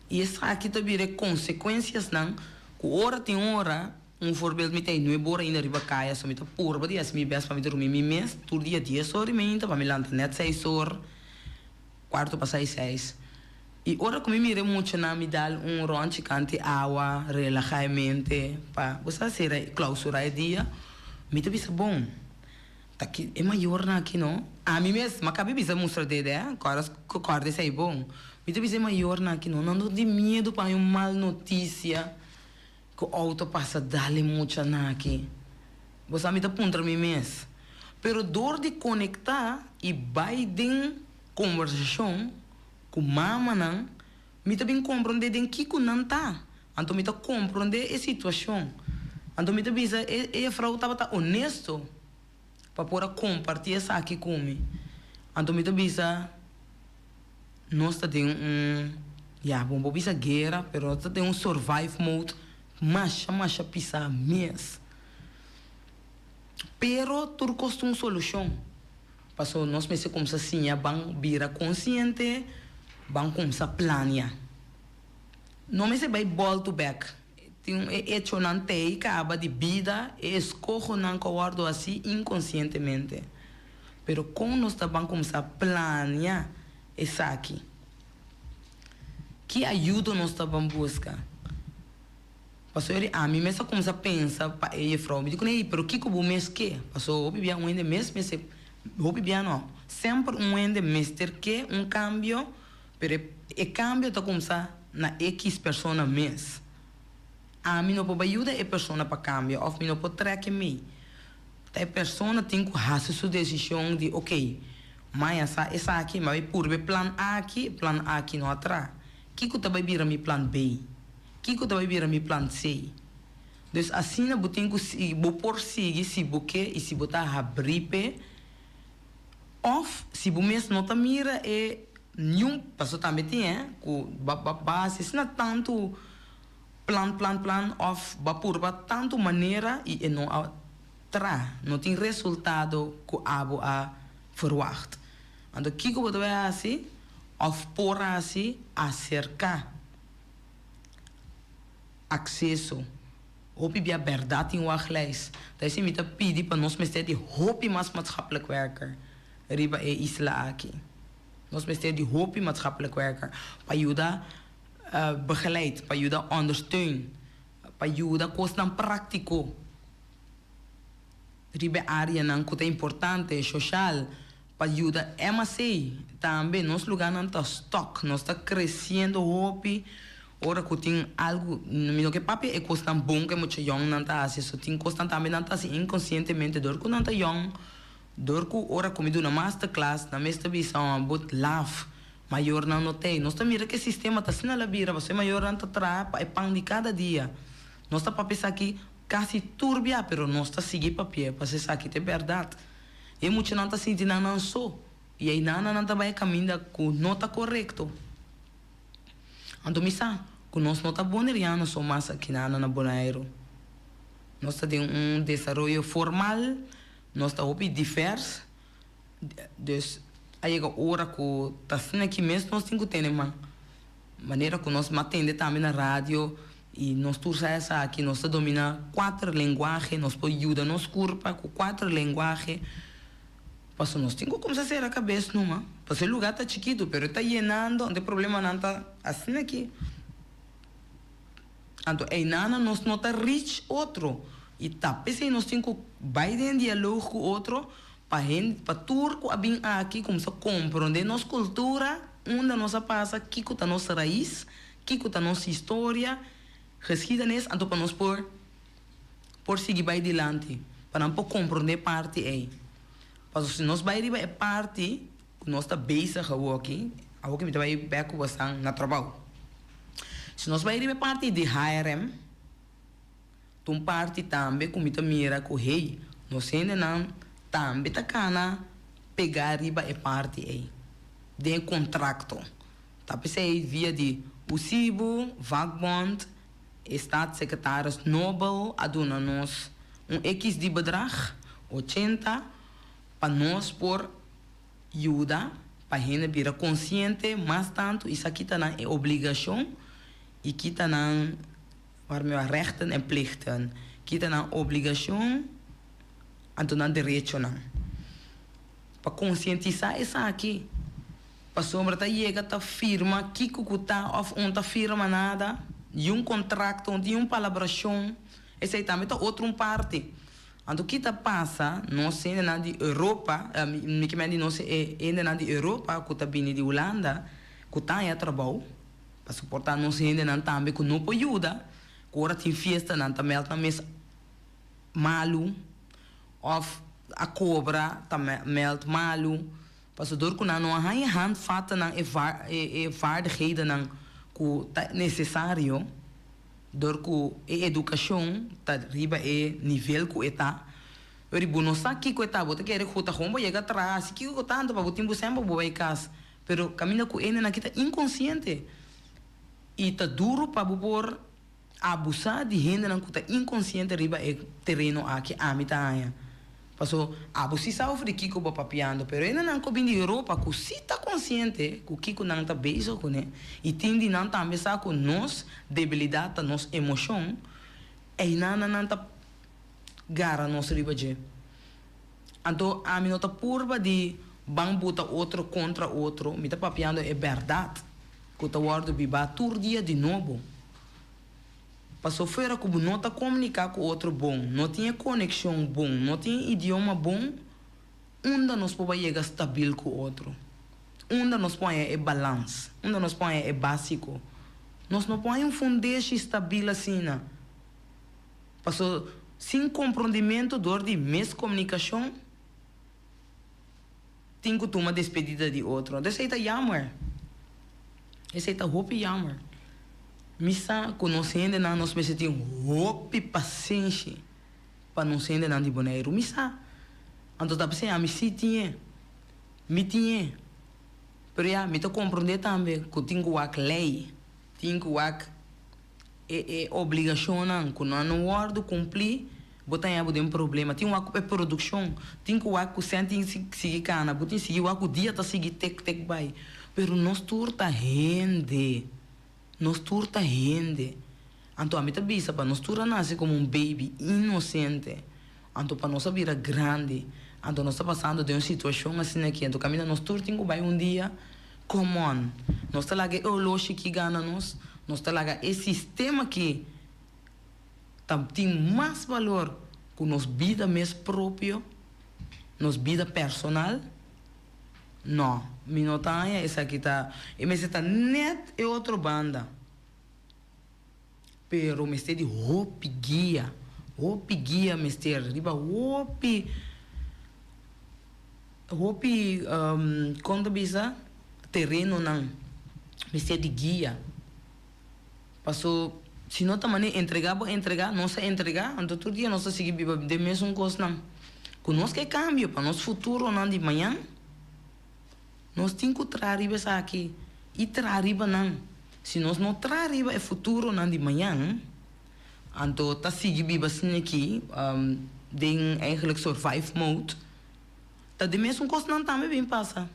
E isso aqui também é consequências não, que hora tem hora, voorbeeld met hij nu bora in de ribakaya, so met de porba die as mi best para me dormir mi mes, tur dia 10 horas minta para me lanta net 6 horas, quarto para 6. E hora como me muito na me dar ronche cante água, relaxamento, para você ser clausura dia, me te bisa bom. Taki é maior na aqui não? A mim mesmo, mas cabe bisa mostrar dele, corda sai bom. Me te bisa maior na aqui não de medo para uma mal notícia. Que o auto passa dali muito na aqui. Você me tá punta mim mesmo. Pero dor de conectar e vai de conversação com mama não, me tá bem compreender de que não tá. Então me tá compreender a situação. Então me tá bisa a frau tá honesto. Para poder compartilhar isso aqui comigo. Então, me bisa, nós temos bom bisa guerra, mas nós temos survive mode, mais pisa mesmo. Pero, tudo custa uma solução. Porque nós começamos assim, vamos virar consciente, vamos começar a planear. Não me se vai ball to back. Hecho não tem acaba de vida e escojo não guardo assim inconscientemente. Pero como nós também começar a planear isso aqui, que ajuda nós também buscar. Porque a mim mesmo começa a pensar para ele frau, me digo nem, pero que eu vou mesmo que? Porque eu bebia ende mesmo, eu bebia não, sempre ende mesmo ter que cambio, pero o cambio está começar na X pessoa mesmo. A mim não pode ajudar a pessoa para cambiar, ou não pode trazer me. A pessoa tem que fazer sua decisão de, ok, mas essa aqui, mas por plan A aqui não atrás. Que eu também vira meu plan B? Que eu também vira meu plan C? Então, assim, eu tenho que por seguir se você e se botar a bripe, ou se você mesmo não mira é nenhum, pessoa também tem, que base, se não tanto plan, of bapurba tanto maneira e não não tem resultado que abo a verwacht. Então, que eu vou fazer assim, of por assim, acercar acesso, hopi a verdade em wachtlijst. Dat is me te pedir para nós mestre de hopi mas maatschappelijk werker. Riba é isla aqui. Nós mestre de hopi maatschappelijk werker. Para ajudar begeleid, para ajudar ondersteun, para ajudar kosten prático. ribe área não que é importante, social, para ajudar MAC. Também, nosso lugar não está stock, nós está crescendo, hopi. Ora que tem algo, não que papi é coisa tão bom que muito young não está assim, só tem coisa também não está assim inconscientemente, dor que não está young, dor que ora comido na masterclass, na mestra visão, but love, maior não notei. Nós está mira que o sistema está assim na labira, você maior não está trapa, é pão de cada dia. Nós está para pensar aqui, quase turbia, pero nós está seguir papel, para pensar aqui é verdade. E muito não está sentindo não só, e aí não está vai caminhando com não está correto. Então, misa, que nós não estamos boneriano só mais aqui na Bonaire. Nós temos desenvolvimento formal, nós estamos diversos. Então, aí a hora que está sendo aqui mesmo, nós temos que ter uma maneira que nós atendemos também na rádio e nós torcemos aqui, nós dominamos 4 linguagens, nós podemos ajudar nos corpos com 4 linguagens. Mas nós temos que começar a ser a cabeça, não? Porque o lugar está chiquito, mas está llenando, não tem problema, não está assim aqui. Então, aí nós não está rich outro. E tá, pensei, nós temos que ir em diálogo com outro, para turco, aqui, começar a compreender nossa cultura, onde nós passa, que está nossa raiz, que está nossa história, resguida-nos, então para nós por seguir para adiante, para não compreender parte aí. Mas se nós vamos a parte, nós estamos bem aqui, a que me vai ver com você na trabalho. Se nós vamos a parte de HRM, então parte também, como me mira com rei, nós ainda não também tá cana pegar riba a parte aí, de contrato. Tá pensei via de UCIBO, Vagbond, Staatssecretaris Nobel, aduna nós X de bedrag, 80, para nós por ajuda, para a gente vir consciente, mas tanto, isso aqui está na obrigação, e aqui está na rechten en plichten. Aqui está na obrigação, e na direito. Para conscientizar isso aqui, para sombra tá chega, tá firma, que está, ou não tá firma nada, e contrato, de colaboração, esse aí também está outra parte. Então, o que passa, nós ainda na de Europa, nós ainda na de Europa, que está vindo de Holanda, que está em trabalho, para suportar nós ainda não também, que não pode ajudar, que agora tem festa, não está melhor, mas malu, ou a cobra, está melhor malu, para suportar que não há handvatten, não é vaardigheden, que é necessário, door que a educação tá riba é nível que está eu digo não sabe que está bota que é que tá rombo chega atrás que o tanto para botar sempre boa casa pero caminha com ele na kita inconsciente e tá duro para por abusar de gente na que tá inconsciente riba é terreno aqui a mitad passou abusi sofre que o papiando pero ele não combina de Europa que se está consciente que o não está bem com né e tem de não também sabe com nós debilidade nos emoção e não está gara nos riba je então a mim não está purba de bambuta outro contra outro me está papiando é verdade que o tawar biba tur dia de novo passou fora que não está comunicar com outro bom, não tinha conexão bom, não tinha idioma bom, onde nós podemos chegar estável com o outro, onde nós podemos é balance, onde nós podemos é básico, nós não podemos fundar estável assim, passou sem compreendimento dor de miscomunicação, tem que tomar despedida de outro, esse aí tá jammer, esse aí tá hope jammer. Misa, conhecendo na nós precisamos hope paciência para não ser ainda de boneiro. Misa, então tá pensando a misi tinha, pero já me tá compreender também que tem que lei, tem que obrigação não, que não guardo cumprir, botar aí um problema. Tem que produção, tem que sente seguir cana, botar seguir o dia tá seguir tec vai, pero nós turta rende. Nós turta rende. Então, a minha bisa para nós turta nasce como baby inocente. Então, para nós virar grande. Então, nós estamos passando de uma situação assim aqui. Então, caminha nós turta tem dia, come on. Nós está lá o loche que gana nós. Nós está lá o sistema que tem mais valor com nos vida mes próprio, nos vida personal. Não, mi notanha essa aqui tá, e me está net é outra banda. Pero me está de hopi guia me está riba hopi quando bisa terreno não me está de guia. Passou se não também entregar, não se entregar, então todo dia nós seguimos de mesmo coisa não. Conosco é cambio para nosso futuro não de manhã. Nós temos que trazer isso aqui. E trazer não. Se nós não trazemos o futuro não de manhã, então tá seguindo assim aqui, tem eigenlijk survive mode. Tá de mesmo coisa não também bem passa.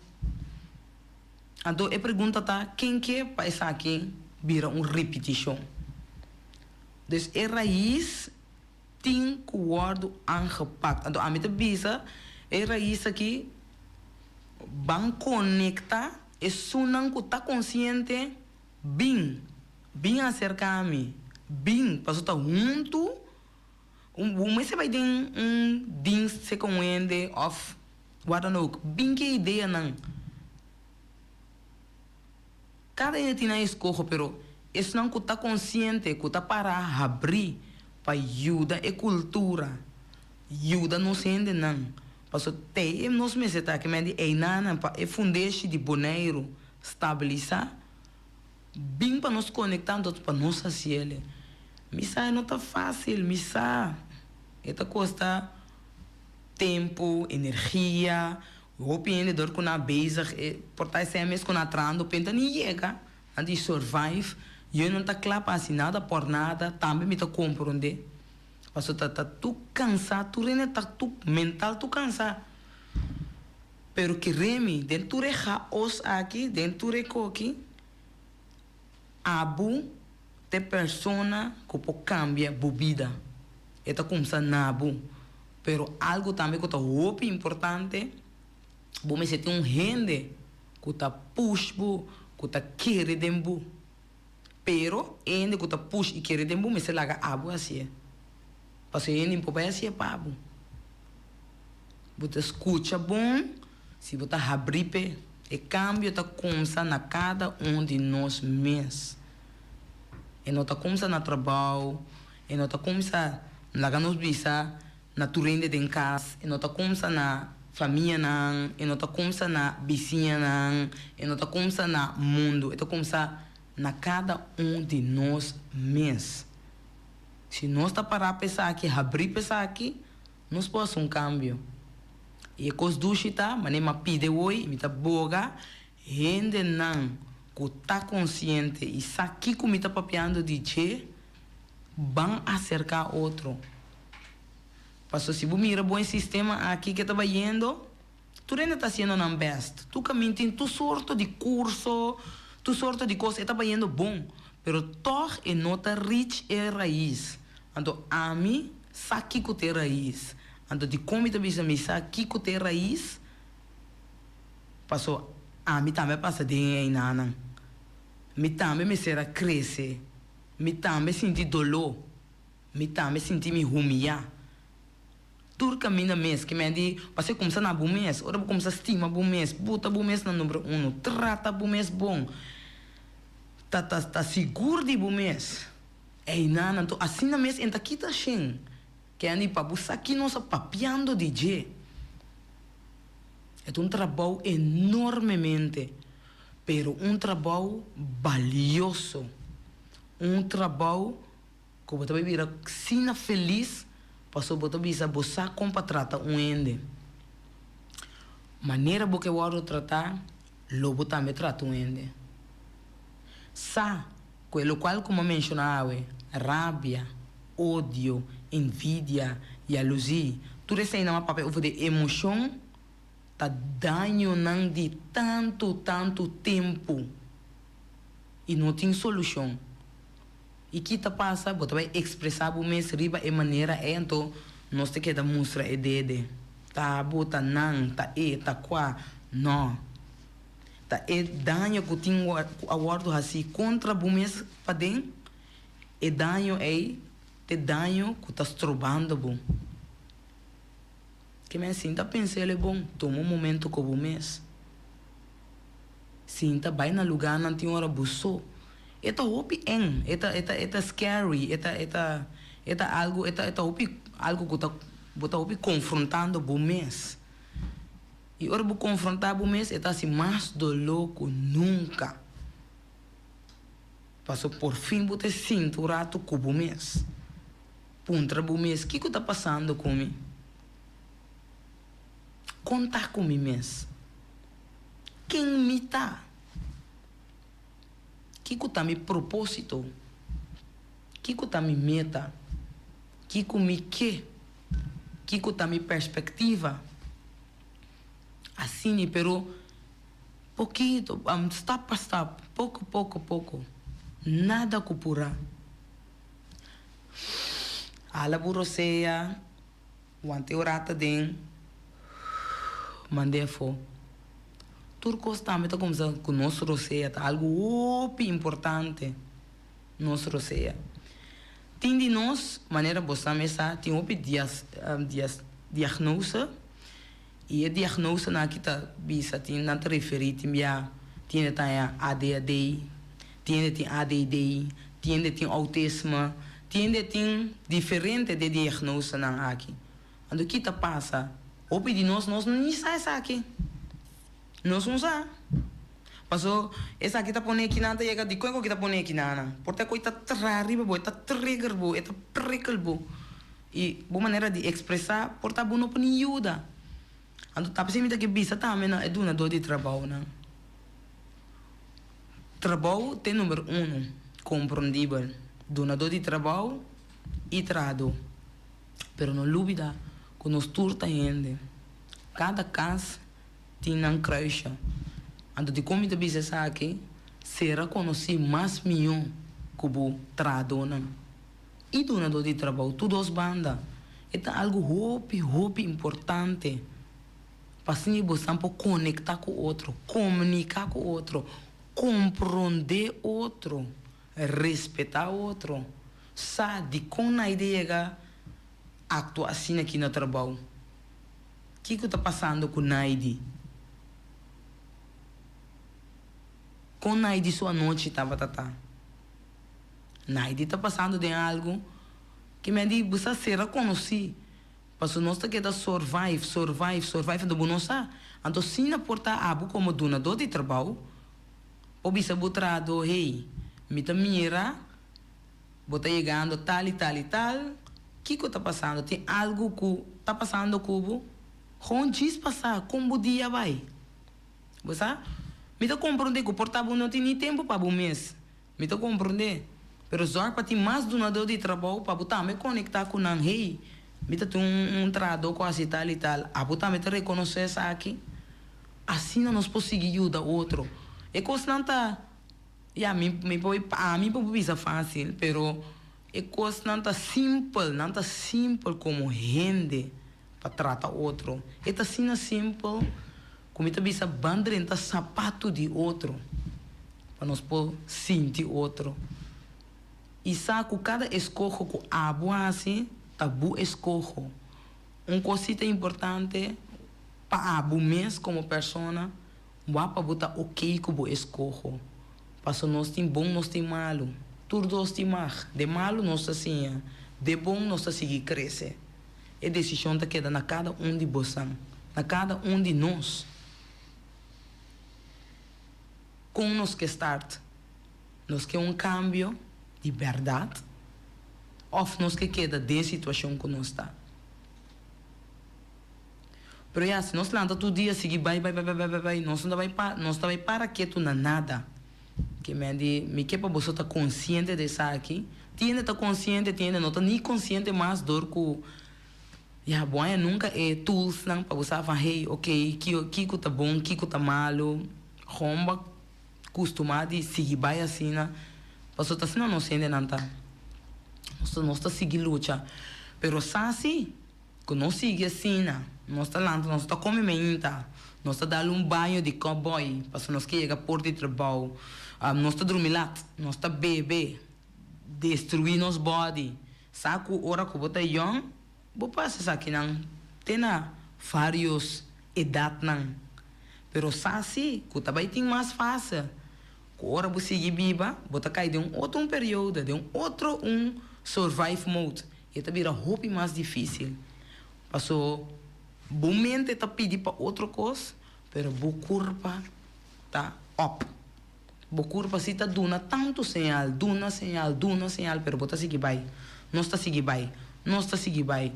Então a pergunta tá, quem quer para isso aqui vira repetição. Dus a raiz tem que worden aangepakt. Então a minha bisa, a raiz aqui van conectar e sunan que tá consciente bem acerca a mim, bem para estar junto mas você vai ter ding se comende of what dan ook bem que ideia não cada um tem a escolha pero isso não que tá consciente que tá para abrir para ajuda e cultura ajuda não sendo não. Passo tem nos meses tá que me di nana para e fundeixe de boneiro estabilizar bem para nos conectar para nossa cielo. Missa não tá fácil, missa. Eta custa tempo, energia, o empreendedor com a bezig, portar SMS com a trando, penta nem chega, antes survive, eu não tá claro para nada por nada, também me tá compreender. Passo tá tu cansado, tu rene tá tu mental tu cansado. Pero que remi dentro de os aqui, dentro de coqui, abu te persona que pode cambiar bebida. Eta começa nabu. Pero algo também que tá muito importante, bom me sente gente que tá push bu, que tá querer dembu. Pero ainda que tá push e querer dembu, me se laga abu assim. Passo ainda em pobre assim é pabo. Você escuta bom, se você abrir e cambio tá começa na cada de nós mesmos. E não tá começa no trabalho, e não tá começa lá nos bisa, na turende de casa, e não tá começa na família não, e não tá começa na vizinha não, e não tá começa na mundo, e tá começa na cada de nós mesmos. Se nós tá parar a pensar aqui, abrir pensar aqui, nós podemos cambio. E cos duchita, mas nem me pide oi, me tá boga, gente não, que tá consciente e sabe que me tá papiando de che, vão acercar outro. Passou se você mira bom sistema aqui que tá indo, tu ainda tá sendo não best. Tu caminho tem tu sorte de curso, tu sorte de coisa, tá indo bom, pero toch é nota rich é raiz. Então a mim sabe que tem raiz. Então de como tá bisa me sabe que tem raiz. Passou a mim também passa de aí nana. Me também me será crescer. Me também sentir dolor. Me também sentir me humilhar. Tudo caminho mês que me diz, você começa na bom mês, ora começa a estima bom mês, bota bom mês no número 1, trata bom mês bom. Tá seguro de bom mês. Ei, nana, então assim na mês entra aqui tá chen. Que ani para buscar aqui nossa papiando de je. É trabalho enormemente, pero trabalho valioso. Trabalho que você vai virar sina feliz, passou você bisa você compatrata ende. Maneira que eu vou tratar, lobo também trata ende. Sa, quello qual como mencionava, rabia, ódio, envidia, jalousia, tudo isso aí não é papel de emoção, tá dano não de tanto tempo e não tem solução. E que tá passa, você vai expressar o mês riba e maneira é então nós te queda mostrar e dede, tá bota não, tá tá qua, não. Tá dano que tem a guardo assim contra o mês para dentro, e dano é te dano que tá estrobando bom. Que me sinta pensar é bom, toma momento com o mês. Sinta vai na lugar não tem hora buço. Eta hopi eng, eta scary, eta algo, eta hopi algo que tá hopi confrontando o mês. E ora bu confrontar o mês, eta assim mais dolor que nunca. Passou por fim bu te sinto o rato com o mês. Puntra o mês, o que está passando comigo? Contar comigo mês. Quem me está? O que está meu propósito? O que está minha meta? O que me quer? O que está minha perspectiva? Assim, pero pouquinho, step by step, pouco. Nada cupura. Ala buroseia, wante orata den, mandei fo. Turcos também está começando com nosso roceia, tá algo importante, nosso roceia. Tem de nós, maneira boa mesa, tem opi diagnose, e a diagnose na kita bisa tem na te referir tem tá ADHD, tem ADD, tem autismo, tem diferente de diagnose na aqui. Quando kita passa, opi de nós não sai aqui. Nós não sabemos. Passou, essa aqui está pondo aqui nada, e a de coisa que está pondo aqui nada. Porque coisa está trariba, está trigger, está prickle, e boa maneira de expressar, porque está bom não ajuda. Então, tá pensando que bisa também é donador de trabalho, né? Trabalho tem número 1, compreendível. Donador de trabalho e trado. Pero não dúvida, que nós turta ainda. Cada caso tem um crush. Então, de como te bisa aqui, será conhecido mais milhão que o tradona. E donador de trabalho, tudo as bandas. É algo hope importante. Para assim você pode conectar com o outro, comunicar com o outro, compreender o outro, respeitar o outro. Sabe como a ideia atua assim aqui no trabalho? O que está passando com o Naidi? Com o Naidi sua noite estava tata. Naidi está passando de algo que me diz, você será conhecido. Mas nós temos survive do bonosa. Então, se não porta abo como donador de trabalho, o bisa botrado, hey, me tá mira, bota chegando tal, o que está passando? Tem algo que está passando com o diz passar, como o dia vai. Você? Me tá compreender que o portabo não tem nem tempo para o mês. Me tá compreender. Pero só para ter mais donador de trabalho, para botar me conectar com o hey, me tem trado quase tal e tal. A botar me reconhecer isso aqui. Assim nós podemos ajudar o outro. É coisa não tá. A mim pode ser fácil, pero é coisa não tá simples como gente para tratar o outro. É assim simples como te bisa bandrenta sapato de outro para nós poder sentir outro. E sabe cada escorro que a assim tabu escorro. Cosita importante para abo mês como pessoa, para botar ok com o escorro. Para nós tem bom, nós tem malo. Tudo nós tem mal. De malo nós assim, de bom nós seguir crescer. É decisão que queda na cada de vocês, na cada de nós. Com nós que start, nós que cambio de verdade, ou nós que queda de situação que nós está. Mas se nós lanta todo dia seguir vai, nós não vai para quieto na nada. Que me que para você estar consciente dessa aqui, tiene estar consciente, não está nem consciente mais dor que bom nunca é tools não para você falar, hey, ok, que tá bom, que tá malo, romba costumado seguir vai assim, né? Você tá assim não sente nada. Nós está seguindo luta, pero assim, que não sigue assim, né? Nós está comendo ainda, nós está dando banho de cowboy, para nós que chega por de trabalho, nós está dormindo lá, nós está beber, destruir nosso body, sabe que hora que você young, vou passar aqui não, tem na vários edad nang. Pero sasi, que também tem mais fácil. Que ora você seguir viva, bota cai de outro período, de outro survive mode. E também a roupa mais difícil. Passou, bom mente tá pedir para outra coisa, pero bo curva tá up. Bo curva se tá duna tanto sinal, pero bota seguir vai. Não está seguir vai.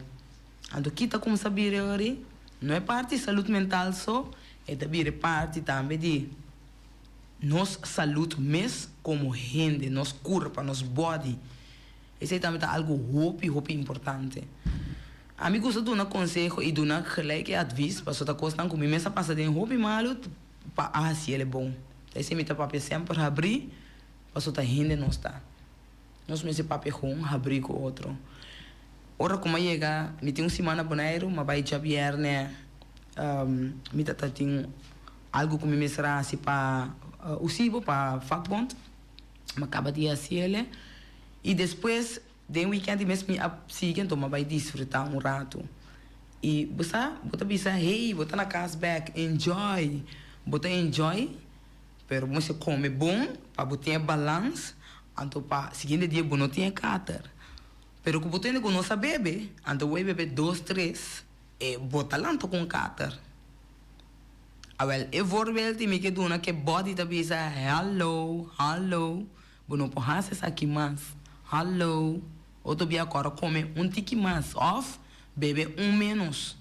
Ando kita como saber agora, não é parte de saúde mental só, é também parte também de nossa saúde mesmo como gente, nosso corpo, nosso body. Esse é também algo hope importante. A mim gosta de um conselho e de um gelijk advies, para outra coisa não comigo, mas a passar de hope malo, para se ele é bom. Esse me tá papel sempre abrir, para outra gente não está. Nós me papel com abrir com outro. Ora como chega, me tem semana boneiro, mas vai já viernes, me tá tem algo como me será assim para o Cibo, para Vakbond, mas acaba de assim ele. E depois, de weekend mesmo, me siga, então vai desfrutar rato. E você pensa, hey, bota na cashback, enjoy, pero você come bom, para botar balance, então para seguinte dia bom não tinha cáter. Pero que você não sabe beber, então vai beber 2, 3, e bota lá com cáter. Awel, e voorbeeld die me doen, que body te bisa, hello, bono po hases aqui mais, hello, outro dia agora come tiki mais, off, bebe menos.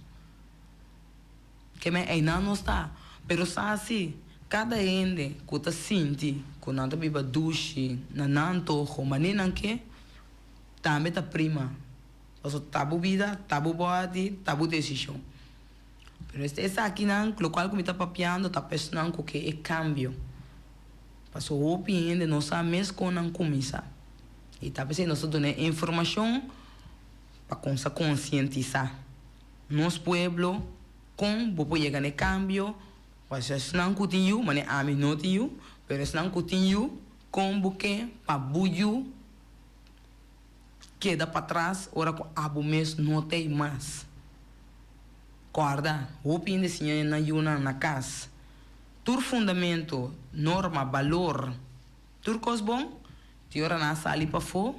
Que me ainda não está, pero assim, cada ende que tu sente, que não te beba duche, não toco, mas nem que, também tá prima. Então, tabu vida, tabu body, tabu decisão. Pero esse aqui não, o qual que me está papiando, está pensando que é cambio. Passou o opinião de nossa mesma com não começar. E está pensando nós dando informação para conscientizar. Nosso povo com vou chegar no cambio, mas se não continue, mas a mim não tinha, mas se não continue com porque para buio queda para trás, ora com abo mês não tem mais. Guarda, o opinião de senhor na yuna na casa. Tur fundamento, norma, valor, tur cos bom, tiora na sali para fo,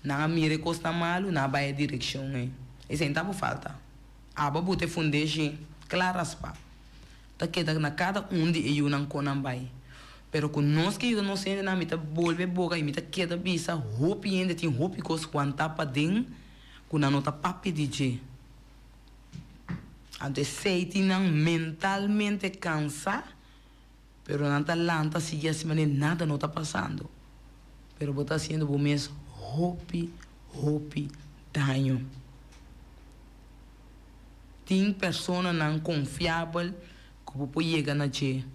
na mire costa malo, na baia direção é. Esse ainda por falta. Aba bote fundation claras pa. Ta queda na cada de yuna conan bai. Pero com nós que não sente na mita volve boca e mita queda bisa, opinião de tem hopi cos quanta pa den, com na nota papi DJ. Antes sei tinham mentalmente cansado, pero não está lanta sigue assim, mas nada não está passando. Pero está sendo o mesmo hopi danho. Tem pessoas não confiáveis que pode chegar na che.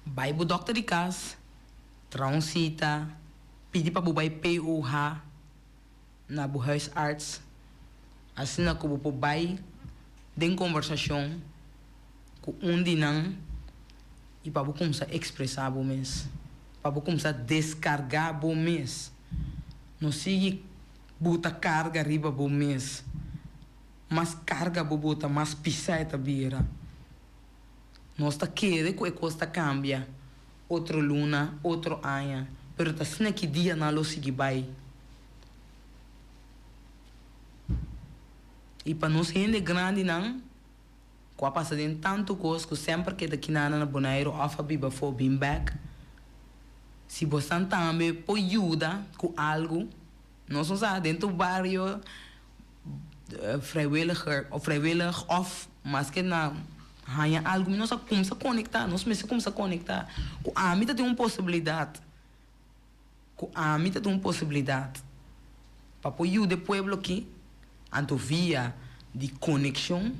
Vai pro doctor de casa, transita, pedir para vai PUH na bu huisarts, assim na que vai den conversação com dinang e para começar a expressar o mês, para começar a descargar o mês, não siga bota carga riba o mês, mas carga bota mais pisar beira. Nós está querendo que a coisa cambia, outro luna, outro ano, pero tá sendo que dia não lo sigue vai. E para nós gente grande não, com a passada em tanto coisa que sempre que daqui na boneiro off a biba for bem back. Se você também pode ajuda com algo, nós usamos dentro do bairro vrijwilliger of mas que na hanya algo nós começa a conectar, nós começa a conectar. Com a mita tem uma possibilidade. Para apoiar o povo aqui. Então, via de conexão,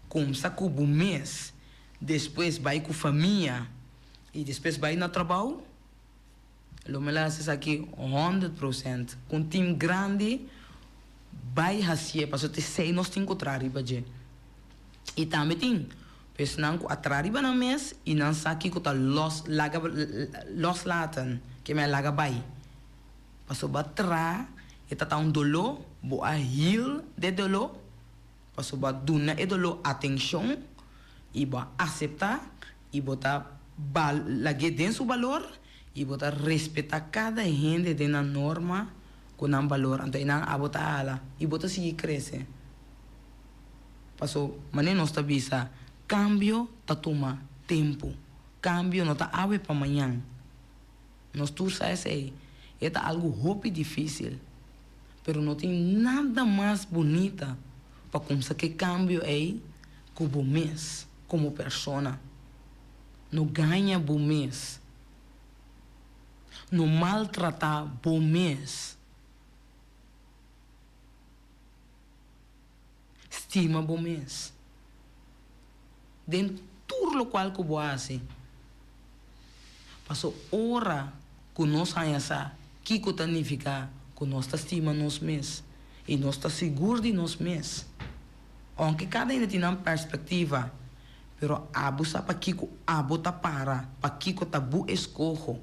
começa com o mês, depois vai com a família e depois vai no trabalho. Lo me lasse aqui 100%. Com um time grande, vai fazer, para você sei nós temos que encontrar riba. E também tem, pessoal que atrás riba no mês e não sabe que está los laten, que me laga vai. Para você bater, e tá um dolor, boa heal de dolor, Paso ba duna edolo atención y ba aceptar y bota lagi den su valor y bota respeta cada gente de la norma con un valor. Anto ina abota ala y bota sigue crece. Paso mané nos bisa cambio tatuma tempo. Cambio no ta ave pa mañana. Nos tú sabes es algo hopi difícil, pero no tiene nada más bonita para começar que cambio aí como mês, como persona. Não ganha bom mês. Não maltratar bom mês. Estima bom mês. Dentro tudo o qual que eu faço. Passou hora que nós conhecemos que significa que nós estimamos nós mesmos e nós estamos seguros de nós mesmos. Aunque cada um tem uma perspectiva, pero abu sabe que abu tá para que tá bu escojo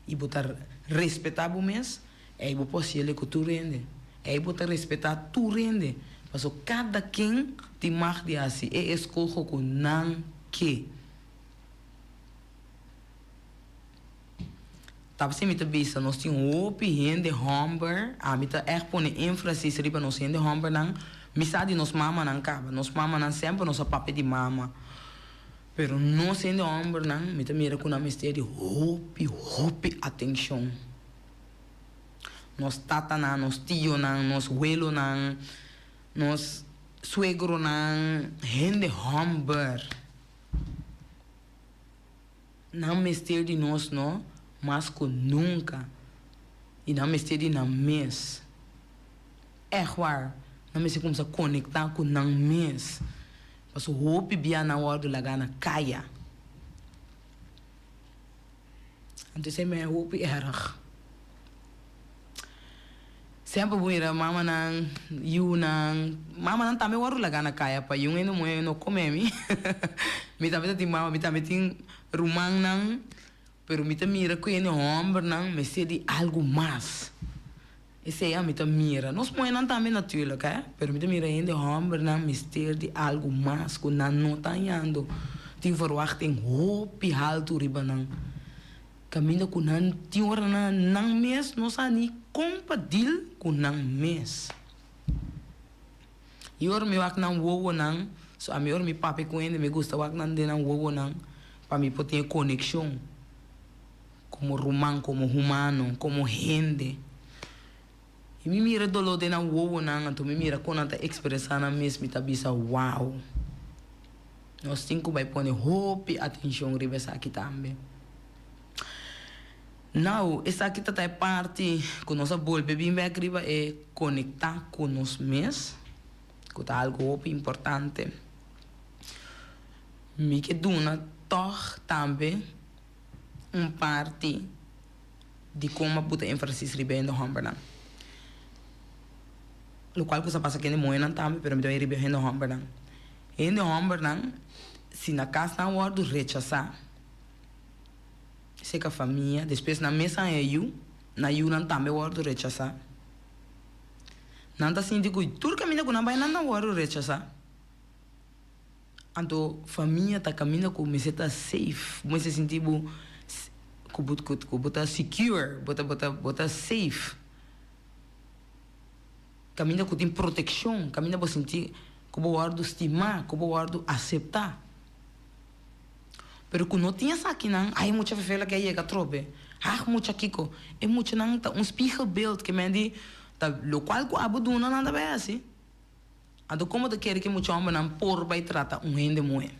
e botar respeitar o mesmo, é o possível que tu rende, é botar respeitar tu rende, mas cada quem tem mais de assim é escojo com não que. Tava sem muita vista, nós tínhamos opinião de Humber, a mita é pôr ênfase riba nós de Humber não, misade nos mama não caba, nos mama não sempre nossa papi de mama, pero nós de Humber não, mita mira com a mistério hopi atenção, nos tata não, nos tio não, nos abuelo não, nos suegro não, gente Humber, não mistério de nós não. Mas que nunca e não me esteja na mês é claro não me se começa a conectar com não mês mas o hope bia na hora de lagar na caia então sempre é hope era sempre vou ir a mama não you não mama não também hora de lagar na caia para eu ainda não come me também tem mama me também tem rumang não pero me mira que ele homem não me de algo mais esse é me mira nós põe também natuurlijk hè pero me mira ele homem não me de algo mais que não tá indo tem verwachting hoop alto riba não caminho com não tem hora não mês não sa ni compatível com não mês e ora me wak não wowo não so a melhor me papi com ele me gusta wak não de não wowo não para me poder conexão como romano, como humano, como gente. E me mira dolor de na uovo não, então me mira quando está expressando mesmo, me tá bisa wow. Nós temos que pôr hope atenção riba aqui também. Não, essa aqui tá parte que nós bolbe bem bem riba é conectar com nós mesmos, que tá algo hope importante. Me que duna toch também parte de como botar ênfase ribe no Humberland. O qual coisa passa aqui no Moena também, pero me deu ribe no Humberland. E no Humberland, se na casa não guardo rechazar, se que a família, depois na mesa é eu, na eu não também guardo rechazar. Não tá assim de que tudo caminha com não vai não guardo rechazar. Então família tá caminhando com me senta safe, me se sentir bota secure, bota safe. Caminha com tem proteção, caminha para sentir que eu guardo estimar, que eu guardo aceitar. Pero que não tinha essa aqui não, aí muita fefela que aí é trope. Muita kiko, é muito não tá spiegelbeeld que me diz, tá lo qual que abo duna nada bem assim. Então como tu quer que muito homem não por vai tratar gente moe.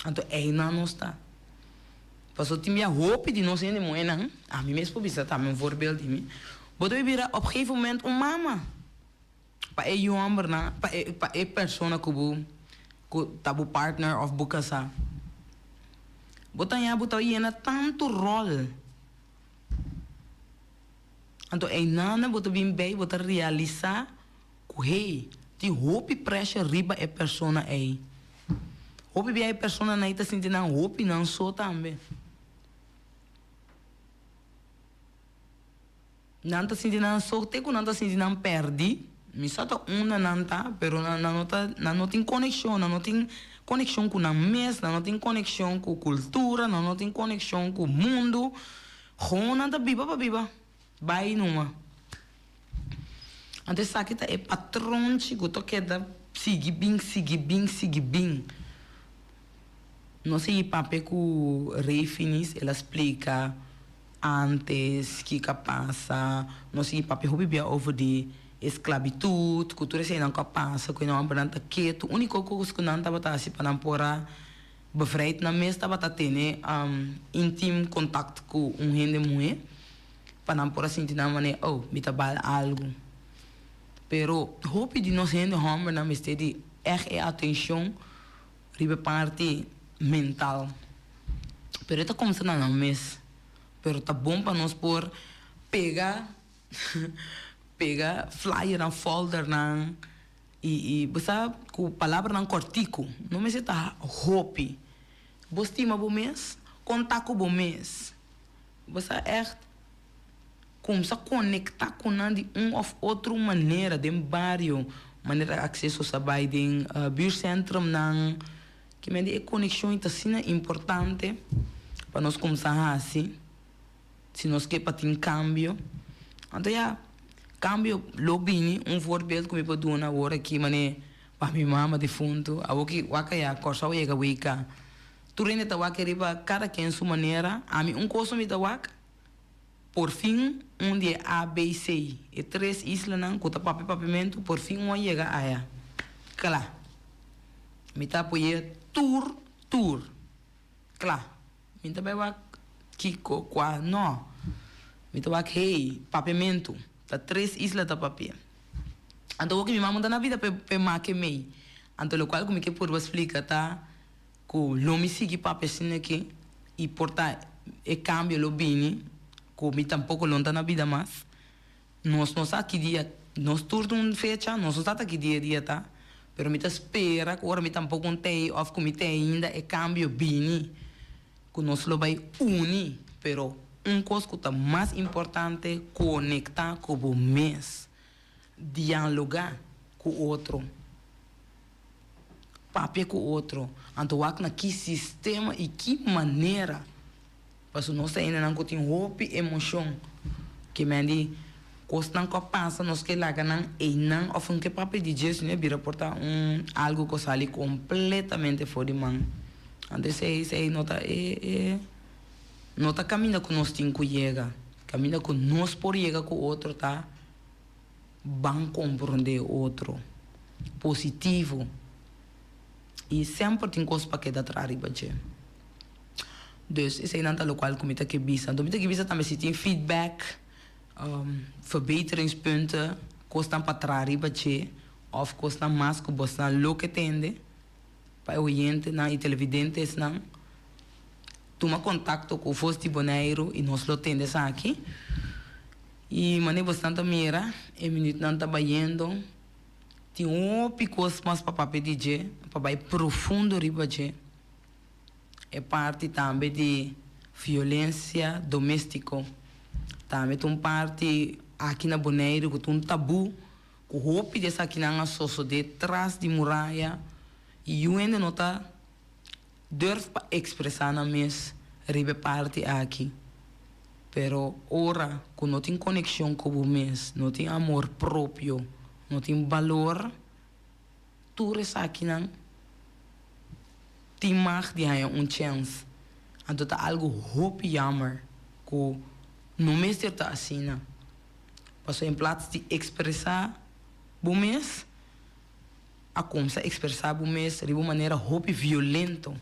Então aí não está. Passou tinha minha roupa de não ser de moe não. A mim mesmo bisa também voorbeeld de mim. Bodo eu vira op gegeven moment mama. Pa e homem na, pa e persona que tabu partner of bukasa. Botanya botau iena tanto rol. Então é nana boto bem bem boto realizar que hey, die hopi pressure riba e persona aí. Hopi bem a persona na ita sentindo não hopi não só também. Não tá sentindo não sorte, não tá sentindo não perdi, Mi sata una nanta, pero não tem conexão, não tem conexão com a mesa, não tem conexão com cultura, não tem conexão com o mundo. Gewoon nanta biba pa biba. Vai numa. Ante sa kita é patrão chico to queda sigue bem. Não sei pape que rei finis, ela explica antes que passa, não sei pape hoe bia over de esclavitud, cultura se não passa, que não branta quieto, único coisa que não estava assim para não pora bevrijd na mesa estava tendo íntimo contato com gente mulher, para não pora sentir na maneira, oh, me trabalha algo. Pero hoop de nós gente homem na mesa de echt atenção, ribe parte mental. Pero está começando na mesa. Pero tá bom para nós por pegar flyer na folder na e você com palavra na cortico não me se tá hope você estima bom mês contato bom mês você começa a conectar com de ou outra maneira de bairro maneira acesso a saber de buurcentrum na que me dê conexão está sendo importante para nós começar assim se nós queremos ter cambio então cambio lobini voorbeeld que me pode dar agora aqui mané para minha mama defunto a que waka ya corsa o chega wika tu rende ta waka riba cada quem sua maneira a mim coisa me ta waka por fim dia A B C e 3 islas não com papamento por fim chega a claro me ta apoiar tour claro me ta vai waka Kiko, qua, no. Me toca hey, papamento. Tá 3 islas da papel. Então o que minha mãe dá na vida pe make mei. Então o qual como que por explicar tá que lo me sigue papel assim aqui e porta e cambio lo bini, que me tampouco não tá na vida mais. Nós não sabe que dia, nós turno fecha, nós não sabe que dia tá. Pero me tá espera, que agora me tampouco não tem, ou como tem ainda e cambio bini. Que nós lo vai unir, pero coisa que está mais importante conectar com o mês, dialogar com o outro, papel com o outro, então na que sistema e que maneira, porque nós ainda não temos roupa e emoção, que me diz, coisa não passa, nós que lá não e não, ou que papel de Jesus né, vira portar algo que sai completamente fora de mão. Antes se nota caminha com nós tem que chegar, caminha com nós por chegar com o outro tá, bem compreender o outro, positivo e sempre tem coisa para que dar atrás baixo. Dus esse é nada local como está que bisa, então que bisa também se tem feedback, verbeteringspunten, coisa para trás baixo, ou coisa mais que você não que tende. Para o oyente e televidentes não toma contato com o Foste Boneiro e nós lo temos aqui e maneira bastante mira e minuto não está baiando tem picos mais para pedir para vai profundo riba de é parte também de violência doméstica também tem parte aqui na Boneiro que tem tabu que o hopi dessa aqui na sociedade trás de muralha e eu ainda não está durf para expressar na mesa ribe parte aqui pero ora que não tem conexão com o mês não tem amor próprio não tem valor tu resa aqui não tem mais de ganhar chance então tá algo hope jammer que não me está assim não passou em plaats de expressar o mês a começar a expressar o mês de uma maneira hope violenta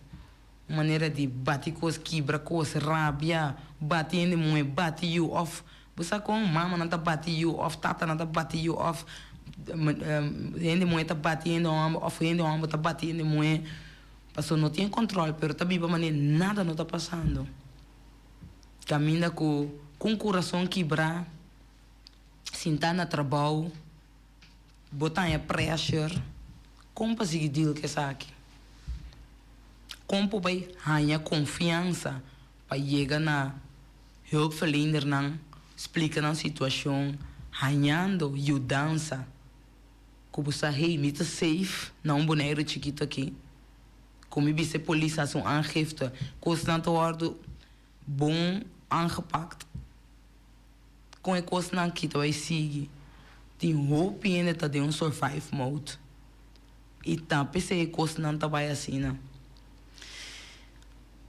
maneira de bater coisas, quebrar coisas, rabia, batendo muito, bate you off. Você com mama não tá batendo you off, tata não tá batendo you off, gente muito tá batendo off, gente tá batendo muito. Passou não tem controle, pero tá viva maneira nada não tá passando. Caminha com o coração quebrar, sentar no trabalho, botar em pressure, como para seguir deal que essa aqui. Como vai ganhar confiança para chegar na hulpverlener não explicar a situação ganhando ajudança Como sa hey, mita safe, na boneiro chiquito aqui. Como bisa polícia zo'n aangifte, constant worden bom aangepakt. Com a constant kita vai seguir. Tem hope ainda tá de survive mode. E tá pensei constant vai assim, né?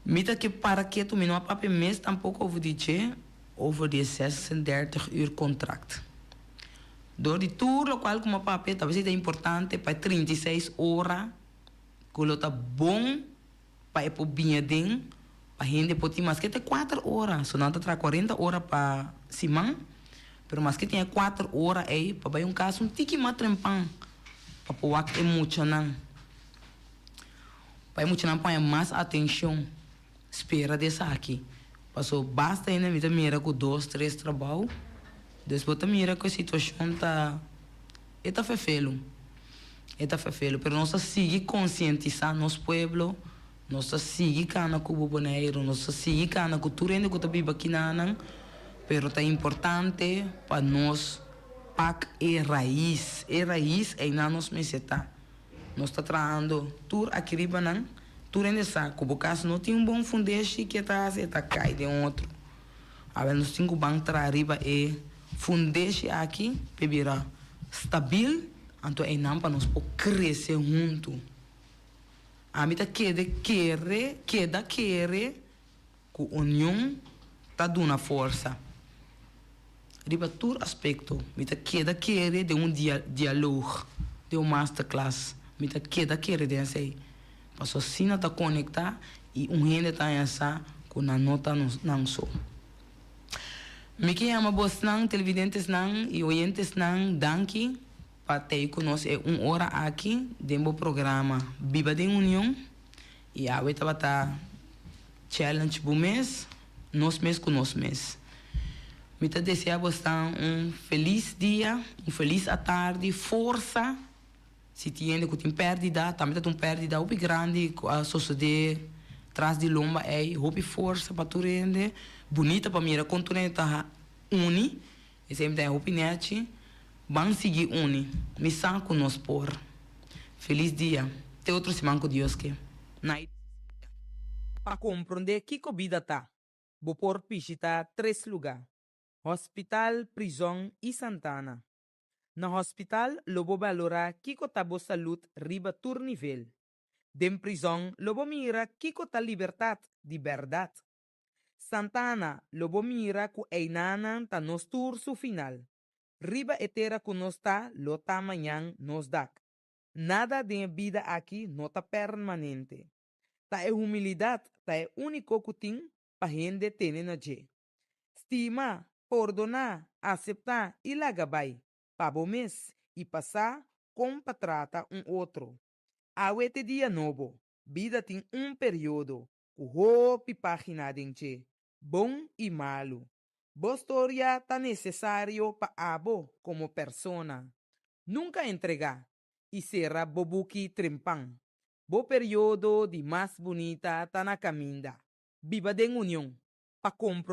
Mita que para que tu não pape mês tampouco over die 36-uur contract. Door die tour local como pape, talvez é importante para 36 horas. Quando tá bom para ir pro binhadinho, para gente pode mais que ter 4 horas, só não tá 40 horas para simão, pero mais que tem 4 horas aí para vai caso tiki matrempang, para poak emocional. Para emocional põe mais atenção, espera dessa aqui. Passou basta ainda me mira com 2, 3 trabalho, depois mira com a situação tá fefelo. Eta fefelo, pero nós sigue conscientizar nosso pueblo, nós sigue cana com o boneiro, nós sigue cana com tudo ainda que tá viva aqui nanan, pero tá importante para nós pac raiz é na nos meseta. Nós tá traando tur aqui riba nan, tur ainda saco, porque caso não tem bom fundeixe que tá cai de outro. Agora nós temos banco tra riba fundeixe aqui, bebirá stabil. Então é não para nós crescer junto. A mim tá queda que a união tá dando força. Riba todo aspecto, me tá queda que de diálogo, de masterclass, me tá queda que de assim. Passou assim tá conectar e gente tá essa com a nota não só. Me que ama bosnan televidentes nan e oyentes nan danke. Patei conosco é 1 hora aqui dentro do programa Viva de União e a outra bata challenge do mês, nós mês com nós mês. Me tá desejando feliz dia, feliz tarde, força. Se tiver que tem perdida, também tem perdida, muito grande, a sociedade traz de lomba é, hope força para tu rende, bonita para mim, quando tu rende tá uni, e sempre tem hope net. Vamos seguir uni, missão com nós por. Feliz dia. Te outro semana com Deus que. Para compreender que vida tá, vou por visitar 3 lugares: Hospital, Prisão e Santana. Na hospital, lobo valora kiko tabo saúde riba tur nível. Dem prisão, lobo mira kiko ta liberdade de verdade. Santana, lobo mira ku einanan ta nos tur su final. Riba etera que nos está, lo tamanhang nos dak. Nada de vida aqui não está permanente. Ta é humildade, ta é único que tem para gente ter na je. Estima, perdonar, aceitar e lagabay. Pabo mes e passar como para tratar outro. Awete dia novo, vida tem período, o hopi página de bom e malo. Boa história tá necessário para abo como persona. Nunca entregar e será bobuki trempang. Bo período de mais bonita tá na caminda. Viva de união. Pa compro